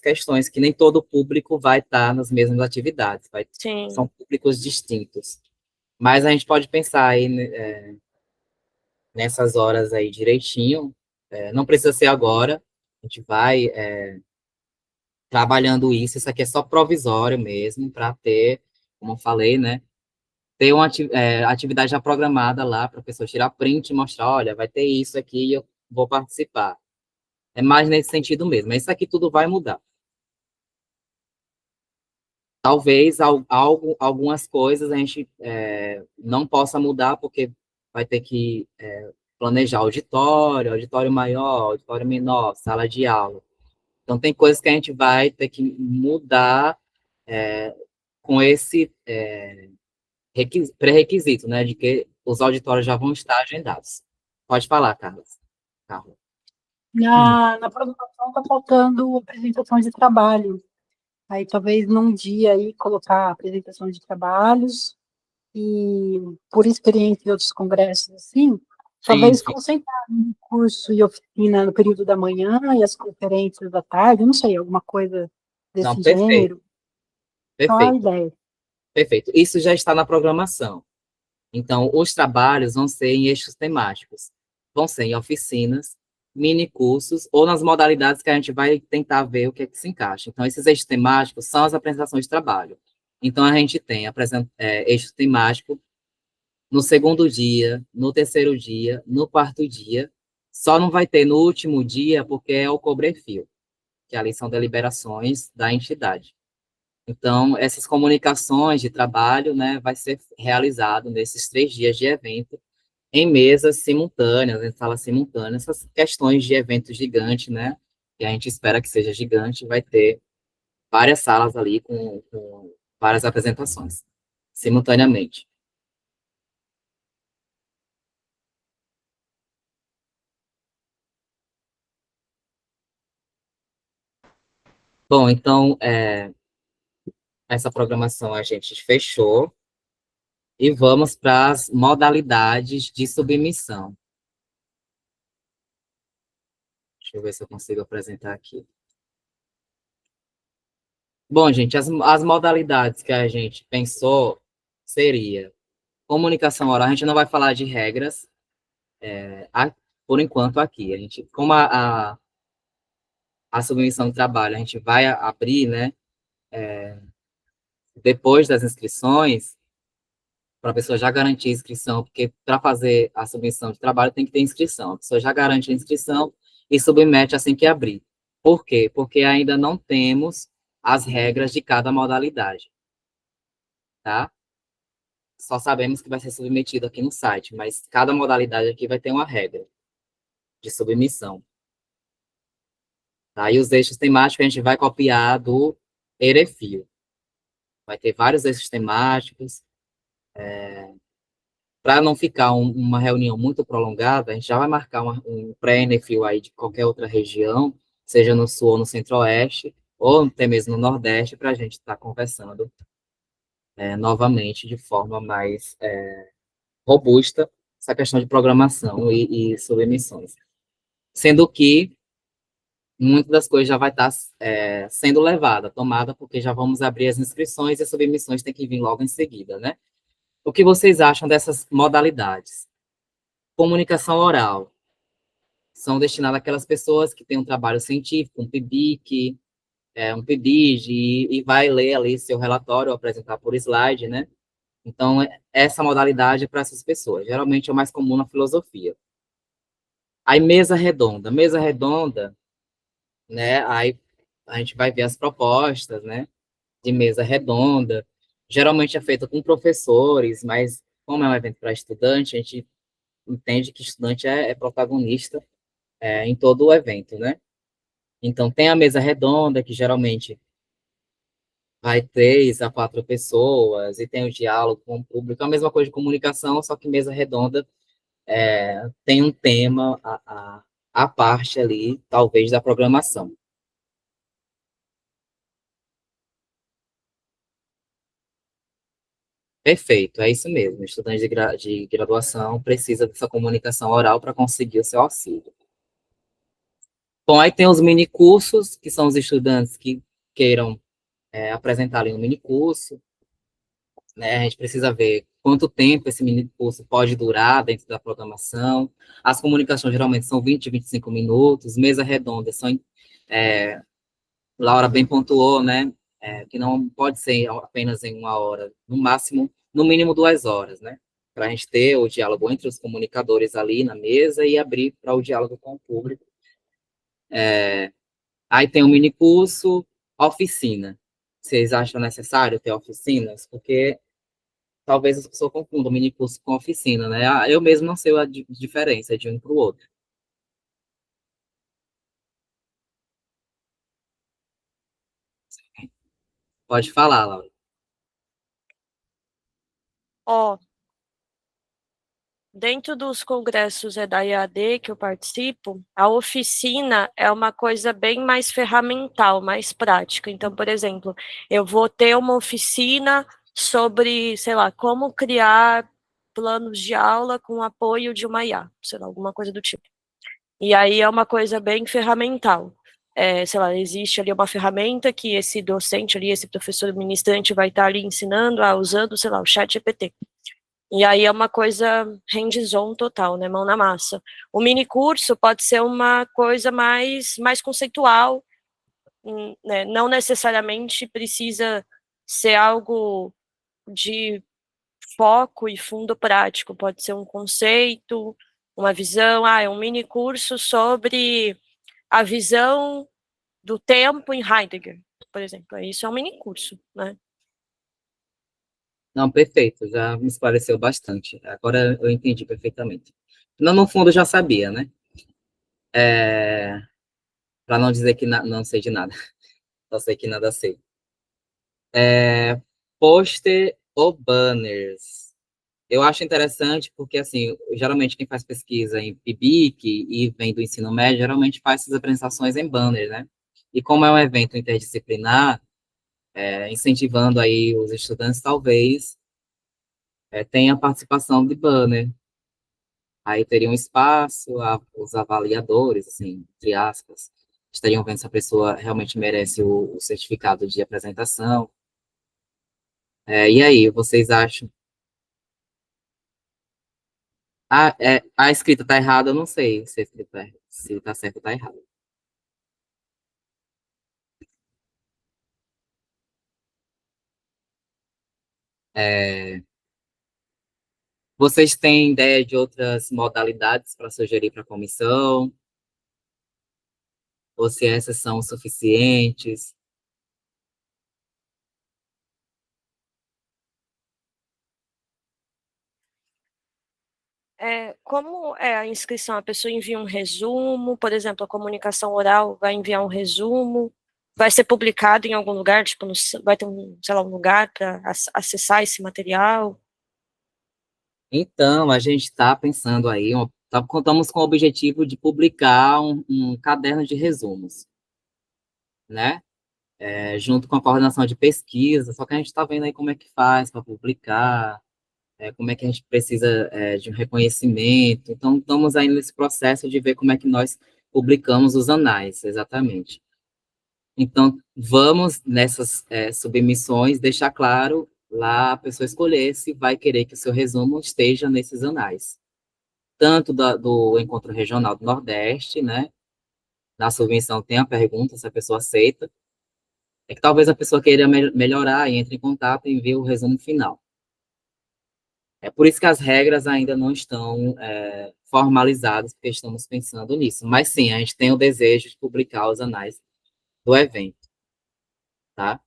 questões que nem todo público vai estar nas mesmas atividades,
Sim,
são públicos distintos. Mas a gente pode pensar aí nessas horas aí direitinho, não precisa ser agora, a gente vai trabalhando isso aqui é só provisório mesmo, para ter, como eu falei, né, ter uma atividade já programada lá, para a pessoa tirar print e mostrar, olha, vai ter isso aqui e eu vou participar. É mais nesse sentido mesmo, mas isso aqui tudo vai mudar. Talvez algumas coisas a gente não possa mudar, porque vai ter que planejar auditório maior, auditório menor, sala de aula. Então, tem coisas que a gente vai ter que mudar com esse pré-requisito, né, de que os auditórios já vão estar agendados. Pode falar, Carlos. Carlos.
Na programação está faltando apresentação de trabalho. Aí talvez num dia aí colocar apresentação de trabalhos e por experiência de outros congressos assim, talvez
Sim.
concentrar no curso e oficina no período da manhã e as conferências da tarde, não sei, alguma coisa
Não,
desse
perfeito.
gênero. Só a
Perfeito,
ideia.
perfeito. Isso já está na programação. Então, os trabalhos vão ser em eixos temáticos. Vão ser em oficinas, mini cursos, ou nas modalidades que a gente vai tentar ver o que é que se encaixa. Então, esses eixos temáticos são as apresentações de trabalho. Então, a gente tem eixo temático no segundo dia, no terceiro dia, no quarto dia. Só não vai ter no último dia, porque é o cobrefio, que ali são deliberações da entidade. Então, essas comunicações de trabalho, né, vai ser realizado nesses 3 dias de evento, em mesas simultâneas, em salas simultâneas, essas questões de evento gigante, né, que a gente espera que seja gigante, vai ter várias salas ali com várias apresentações, simultaneamente. Bom, então, essa programação a gente fechou e vamos para as modalidades de submissão. Deixa eu ver se eu consigo apresentar aqui. Bom, gente, as modalidades que a gente pensou seria comunicação oral. A gente não vai falar de regras, por enquanto aqui. A gente, como a submissão de trabalho, a gente vai abrir, né, depois das inscrições, para a pessoa já garantir a inscrição, porque para fazer a submissão de trabalho tem que ter inscrição. A pessoa já garante a inscrição e submete assim que abrir. Por quê? Porque ainda não temos as regras de cada modalidade, tá? Só sabemos que vai ser submetido aqui no site, mas cada modalidade aqui vai ter uma regra de submissão. Tá? E os eixos temáticos a gente vai copiar do Erefil. Vai ter vários eixos temáticos. Para não ficar uma reunião muito prolongada, a gente já vai marcar um pré-Enefil aí de qualquer outra região, seja no Sul ou no Centro-Oeste, ou até mesmo no Nordeste, para a gente estar conversando novamente de forma mais robusta essa questão de programação e submissões. Sendo que muitas das coisas já vai estar sendo levada, tomada, porque já vamos abrir as inscrições e as submissões têm que vir logo em seguida, né? O que vocês acham dessas modalidades? Comunicação oral. São destinadas àquelas pessoas que têm um trabalho científico, um PIBIC, um PIBID, e vai ler ali seu relatório, ou apresentar por slide, né? Então, essa modalidade é para essas pessoas. Geralmente é o mais comum na filosofia. Aí, mesa redonda. Mesa redonda, né? Aí a gente vai ver as propostas, né? De mesa redonda. Geralmente é feita com professores, mas como é um evento para estudante, a gente entende que estudante é protagonista em todo o evento, né? Então, tem a mesa redonda, que geralmente vai 3 a 4 pessoas, e tem o diálogo com o público, é a mesma coisa de comunicação, só que mesa redonda tem um tema a parte ali, talvez, da programação. Perfeito, é isso mesmo. Estudante de graduação precisa dessa comunicação oral para conseguir o seu auxílio. Bom, aí tem os minicursos, que são os estudantes que queiram apresentar ali um minicurso, né? A gente precisa ver quanto tempo esse minicurso pode durar dentro da programação. As comunicações geralmente são 20, 25 minutos, mesa redonda são, Laura bem pontuou, né? Que não pode ser apenas em 1 hora, no máximo, no mínimo 2 horas, né? Para a gente ter o diálogo entre os comunicadores ali na mesa e abrir para o diálogo com o público. Aí tem o minicurso, oficina. Vocês acham necessário ter oficinas? Porque talvez as pessoas confundam minicurso com oficina, né? Eu mesmo não sei a diferença de um para o outro. Pode falar, Laura.
Ó, dentro dos congressos da EAD que eu participo, a oficina é uma coisa bem mais ferramental, mais prática. Então, por exemplo, eu vou ter uma oficina sobre, sei lá, como criar planos de aula com apoio de uma IA, sei lá, alguma coisa do tipo. E aí é uma coisa bem ferramental. sei lá, existe ali uma ferramenta que esse docente ali, esse professor ministrante vai estar ali ensinando, usando, sei lá, o chat GPT. E aí é uma coisa hands-on total, né, mão na massa. O mini curso pode ser uma coisa mais conceitual, né, não necessariamente precisa ser algo de foco e fundo prático, pode ser um conceito, uma visão, é um mini curso sobre a visão do tempo em Heidegger, por exemplo. Isso é um mini curso, né?
Não, perfeito, já me esclareceu bastante. Agora eu entendi perfeitamente. Não, no fundo, eu já sabia, né? Para não dizer que não sei de nada, só sei que nada sei. Pôster ou banners? Eu acho interessante porque, assim, geralmente quem faz pesquisa em PIBIC e vem do ensino médio, geralmente faz essas apresentações em banners, né? E como é um evento interdisciplinar, incentivando aí os estudantes, talvez tenha participação de banner. Aí teria um espaço, os avaliadores, assim, entre aspas, estariam vendo se a pessoa realmente merece o certificado de apresentação. E aí, vocês acham? A escrita está errada, eu não sei se a escrita se está certo ou está errado. É, Vocês têm ideia de outras modalidades para sugerir para a comissão? Ou se essas são suficientes?
Como é a inscrição? A pessoa envia um resumo, por exemplo, a comunicação oral vai enviar um resumo, vai ser publicado em algum lugar, tipo, vai ter sei lá, um lugar para acessar esse material?
Então, a gente está pensando aí, contamos com o objetivo de publicar um caderno de resumos, né? Junto com a coordenação de pesquisa, só que a gente está vendo aí como é que faz para publicar, como é que a gente precisa de um reconhecimento. Então, estamos aí nesse processo de ver como é que nós publicamos os anais, exatamente. Então, vamos nessas submissões deixar claro lá a pessoa escolher se vai querer que o seu resumo esteja nesses anais. Tanto do Encontro Regional do Nordeste, né? Na submissão tem a pergunta se a pessoa aceita. É que talvez a pessoa queira melhorar e entre em contato e envie o resumo final. É por isso que as regras ainda não estão formalizadas, porque estamos pensando nisso. Mas sim, a gente tem o desejo de publicar os anais do evento, tá?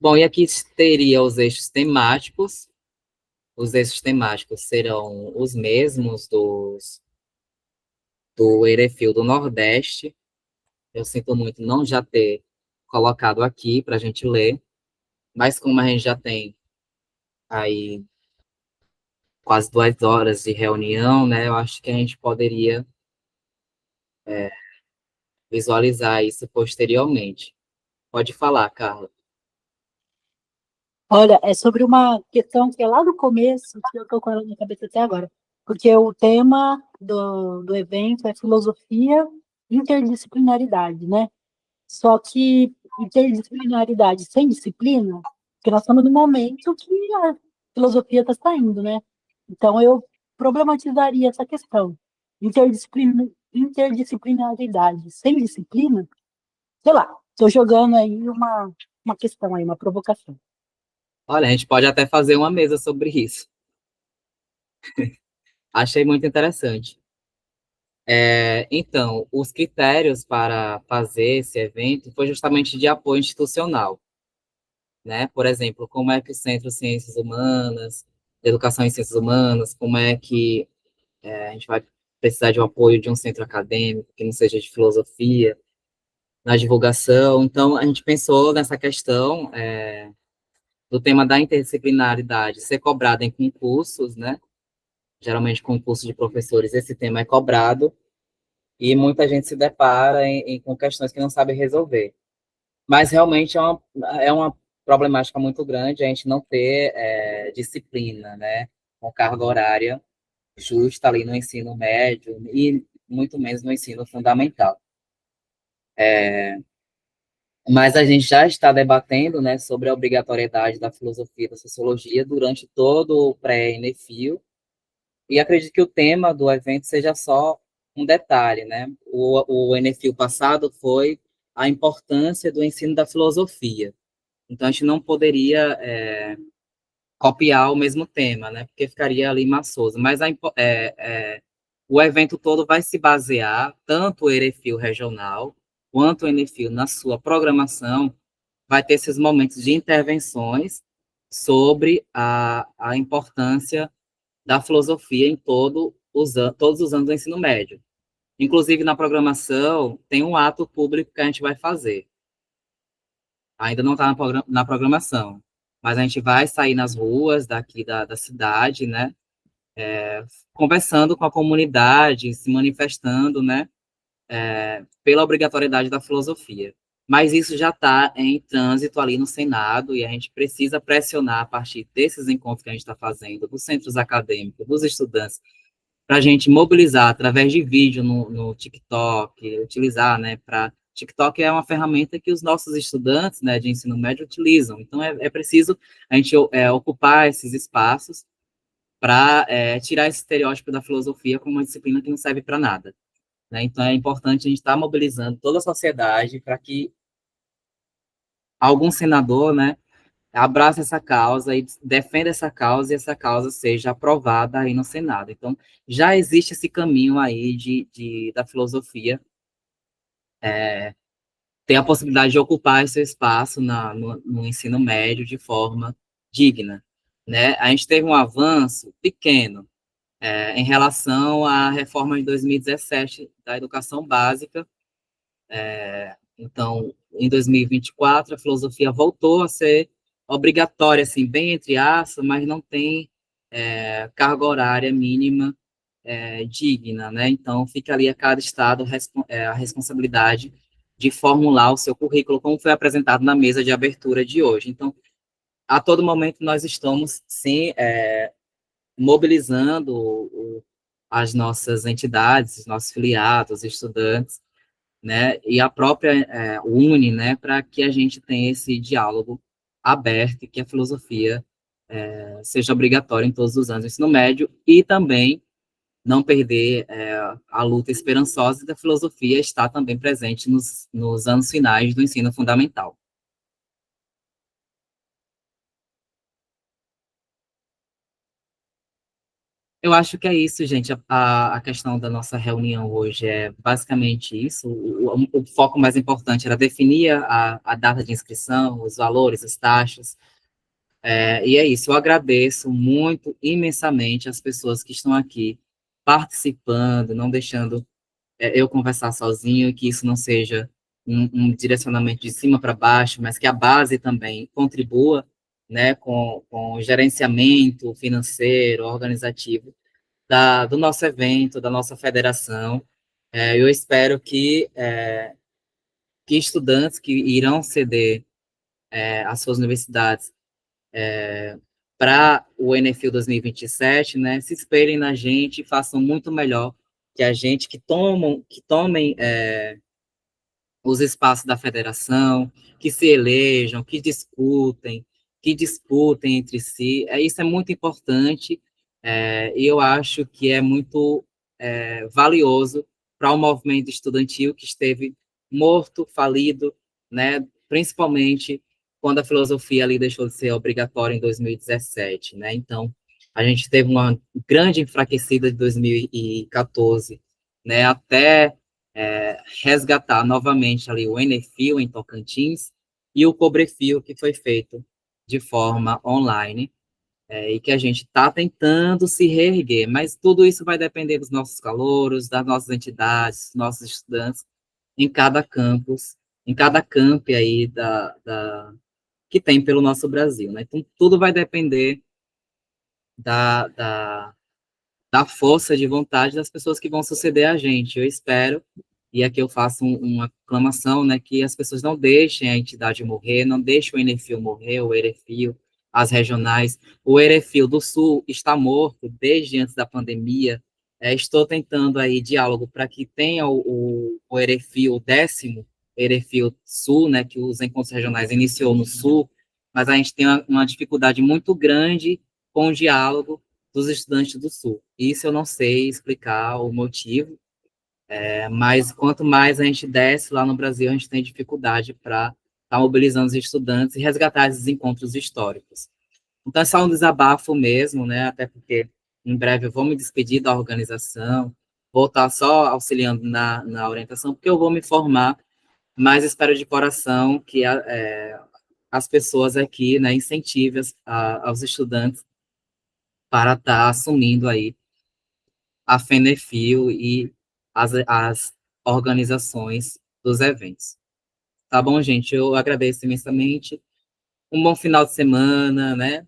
Bom, e aqui teria os eixos temáticos. Os eixos temáticos serão os mesmos do Erefil do Nordeste. Eu sinto muito não já ter colocado aqui para a gente ler, mas como a gente já tem aí quase 2 horas de reunião, né, eu acho que a gente poderia visualizar isso posteriormente. Pode falar, Carla.
Olha, é sobre uma questão que é lá do começo, que eu estou com ela na cabeça até agora, porque o tema do evento é filosofia e interdisciplinaridade, né? Só que interdisciplinaridade sem disciplina, porque nós estamos no momento que a filosofia está saindo, né? Então, eu problematizaria essa questão. Interdisciplinaridade sem disciplina, sei lá, estou jogando aí uma questão aí, uma provocação.
Olha, a gente pode até fazer uma mesa sobre isso. Achei muito interessante. Então, os critérios para fazer esse evento foi justamente de apoio institucional, né? Por exemplo, como é que o Centro de Ciências Humanas, de Educação em Ciências Humanas, como é que a gente vai precisar de um apoio de um centro acadêmico que não seja de filosofia, na divulgação. Então, a gente pensou nessa questão do tema da interdisciplinaridade ser cobrado em concursos, né? Geralmente, concurso de professores, esse tema é cobrado, e muita gente se depara com questões que não sabe resolver. Mas, realmente, é uma problemática muito grande a gente não ter disciplina, né? Com carga horária justa ali no ensino médio, e muito menos no ensino fundamental. Mas a gente já está debatendo, né, sobre a obrigatoriedade da filosofia e da sociologia durante todo o pré-Enefil, e acredito que o tema do evento seja só um detalhe, né? O Enefil passado foi a importância do ensino da filosofia. Então, a gente não poderia copiar o mesmo tema, né? Porque ficaria ali maçoso. Mas o evento todo vai se basear, tanto o Enefil regional, quanto o Enefil na sua programação, vai ter esses momentos de intervenções sobre a importância da filosofia em todos os anos do ensino médio. Inclusive, na programação, tem um ato público que a gente vai fazer. Ainda não está na programação, mas a gente vai sair nas ruas daqui da cidade, né, conversando com a comunidade, se manifestando, né, pela obrigatoriedade da filosofia. Mas isso já está em trânsito ali no Senado, e a gente precisa pressionar a partir desses encontros que a gente está fazendo, dos centros acadêmicos, dos estudantes, para a gente mobilizar através de vídeo no TikTok, utilizar, né, para... TikTok é uma ferramenta que os nossos estudantes, né, de ensino médio utilizam, então é preciso a gente ocupar esses espaços para tirar esse estereótipo da filosofia como uma disciplina que não serve para nada, né? Então é importante a gente estar mobilizando toda a sociedade para que algum senador, né, abrace essa causa e defenda essa causa, e essa causa seja aprovada aí no Senado. Então, já existe esse caminho aí da filosofia ter a possibilidade de ocupar esse espaço no ensino médio de forma digna, né? A gente teve um avanço pequeno em relação à reforma de 2017 da educação básica. Então, em 2024, a filosofia voltou a ser obrigatória, assim, bem entre aspas, mas não tem carga horária mínima digna, né? Então, fica ali a cada estado a responsabilidade de formular o seu currículo, como foi apresentado na mesa de abertura de hoje. Então, a todo momento, nós estamos, sim, mobilizando as nossas entidades, os nossos filiados, estudantes, né, e a própria UNE, né, para que a gente tenha esse diálogo aberto e que a filosofia seja obrigatória em todos os anos do ensino médio, e também não perder a luta esperançosa da filosofia estar também presente nos anos finais do ensino fundamental. Eu acho que é isso, gente. A questão da nossa reunião hoje é basicamente isso. O foco mais importante era definir a data de inscrição, os valores, as taxas. E é isso. Eu agradeço muito, imensamente, as pessoas que estão aqui participando, não deixando eu conversar sozinho, que isso não seja um direcionamento de cima para baixo, mas que a base também contribua, né, com o gerenciamento financeiro, organizativo do nosso evento, da nossa federação. Eu espero que estudantes que irão ceder as suas universidades para o Enefil 2027, né, se espelhem na gente e façam muito melhor que a gente, que tomem os espaços da federação, que se elejam, que disputem entre si. Isso é muito importante, e eu acho que é muito valioso para o movimento estudantil que esteve morto, falido, né, principalmente quando a filosofia ali deixou de ser obrigatória em 2017, né? Então, a gente teve uma grande enfraquecida de 2014, né, até resgatar novamente ali o Enefil em Tocantins e o Cobrefil, que foi feito de forma online, e que a gente está tentando se reerguer, mas tudo isso vai depender dos nossos calouros, das nossas entidades, dos nossos estudantes, em cada campus, em cada campi aí que tem pelo nosso Brasil, né? Então, tudo vai depender da, da, da força de vontade das pessoas que vão suceder a gente. Eu espero, e aqui eu faço uma aclamação, né, que as pessoas não deixem a entidade morrer, não deixem o Enefil morrer, o Erefil, as regionais. O Erefil do Sul está morto desde antes da pandemia, Estou tentando aí diálogo para que tenha o Erefil, o 10º Erefil Sul, né, que os encontros regionais iniciou no Sul, mas a gente tem uma dificuldade muito grande com o diálogo dos estudantes do Sul. Isso eu não sei explicar o motivo, mas quanto mais a gente desce lá no Brasil, a gente tem dificuldade para estar mobilizando os estudantes e resgatar esses encontros históricos. Então, é só um desabafo mesmo, né? Até porque em breve eu vou me despedir da organização, vou estar só auxiliando na orientação, porque eu vou me formar, mas espero de coração que as pessoas aqui, né, incentivem aos estudantes para estar assumindo aí a FENEFIL e as organizações dos eventos. Tá bom, gente? Eu agradeço imensamente. Um bom final de semana, né?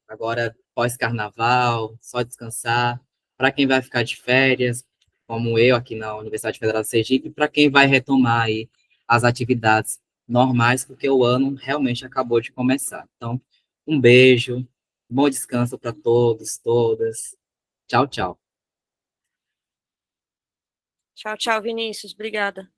Agora, pós-carnaval, só descansar. Para quem vai ficar de férias, como eu aqui na Universidade Federal de Sergipe, para quem vai retomar aí as atividades normais, porque o ano realmente acabou de começar. Então, um beijo, bom descanso para todos, todas. Tchau, tchau.
Tchau, tchau, Vinícius. Obrigada.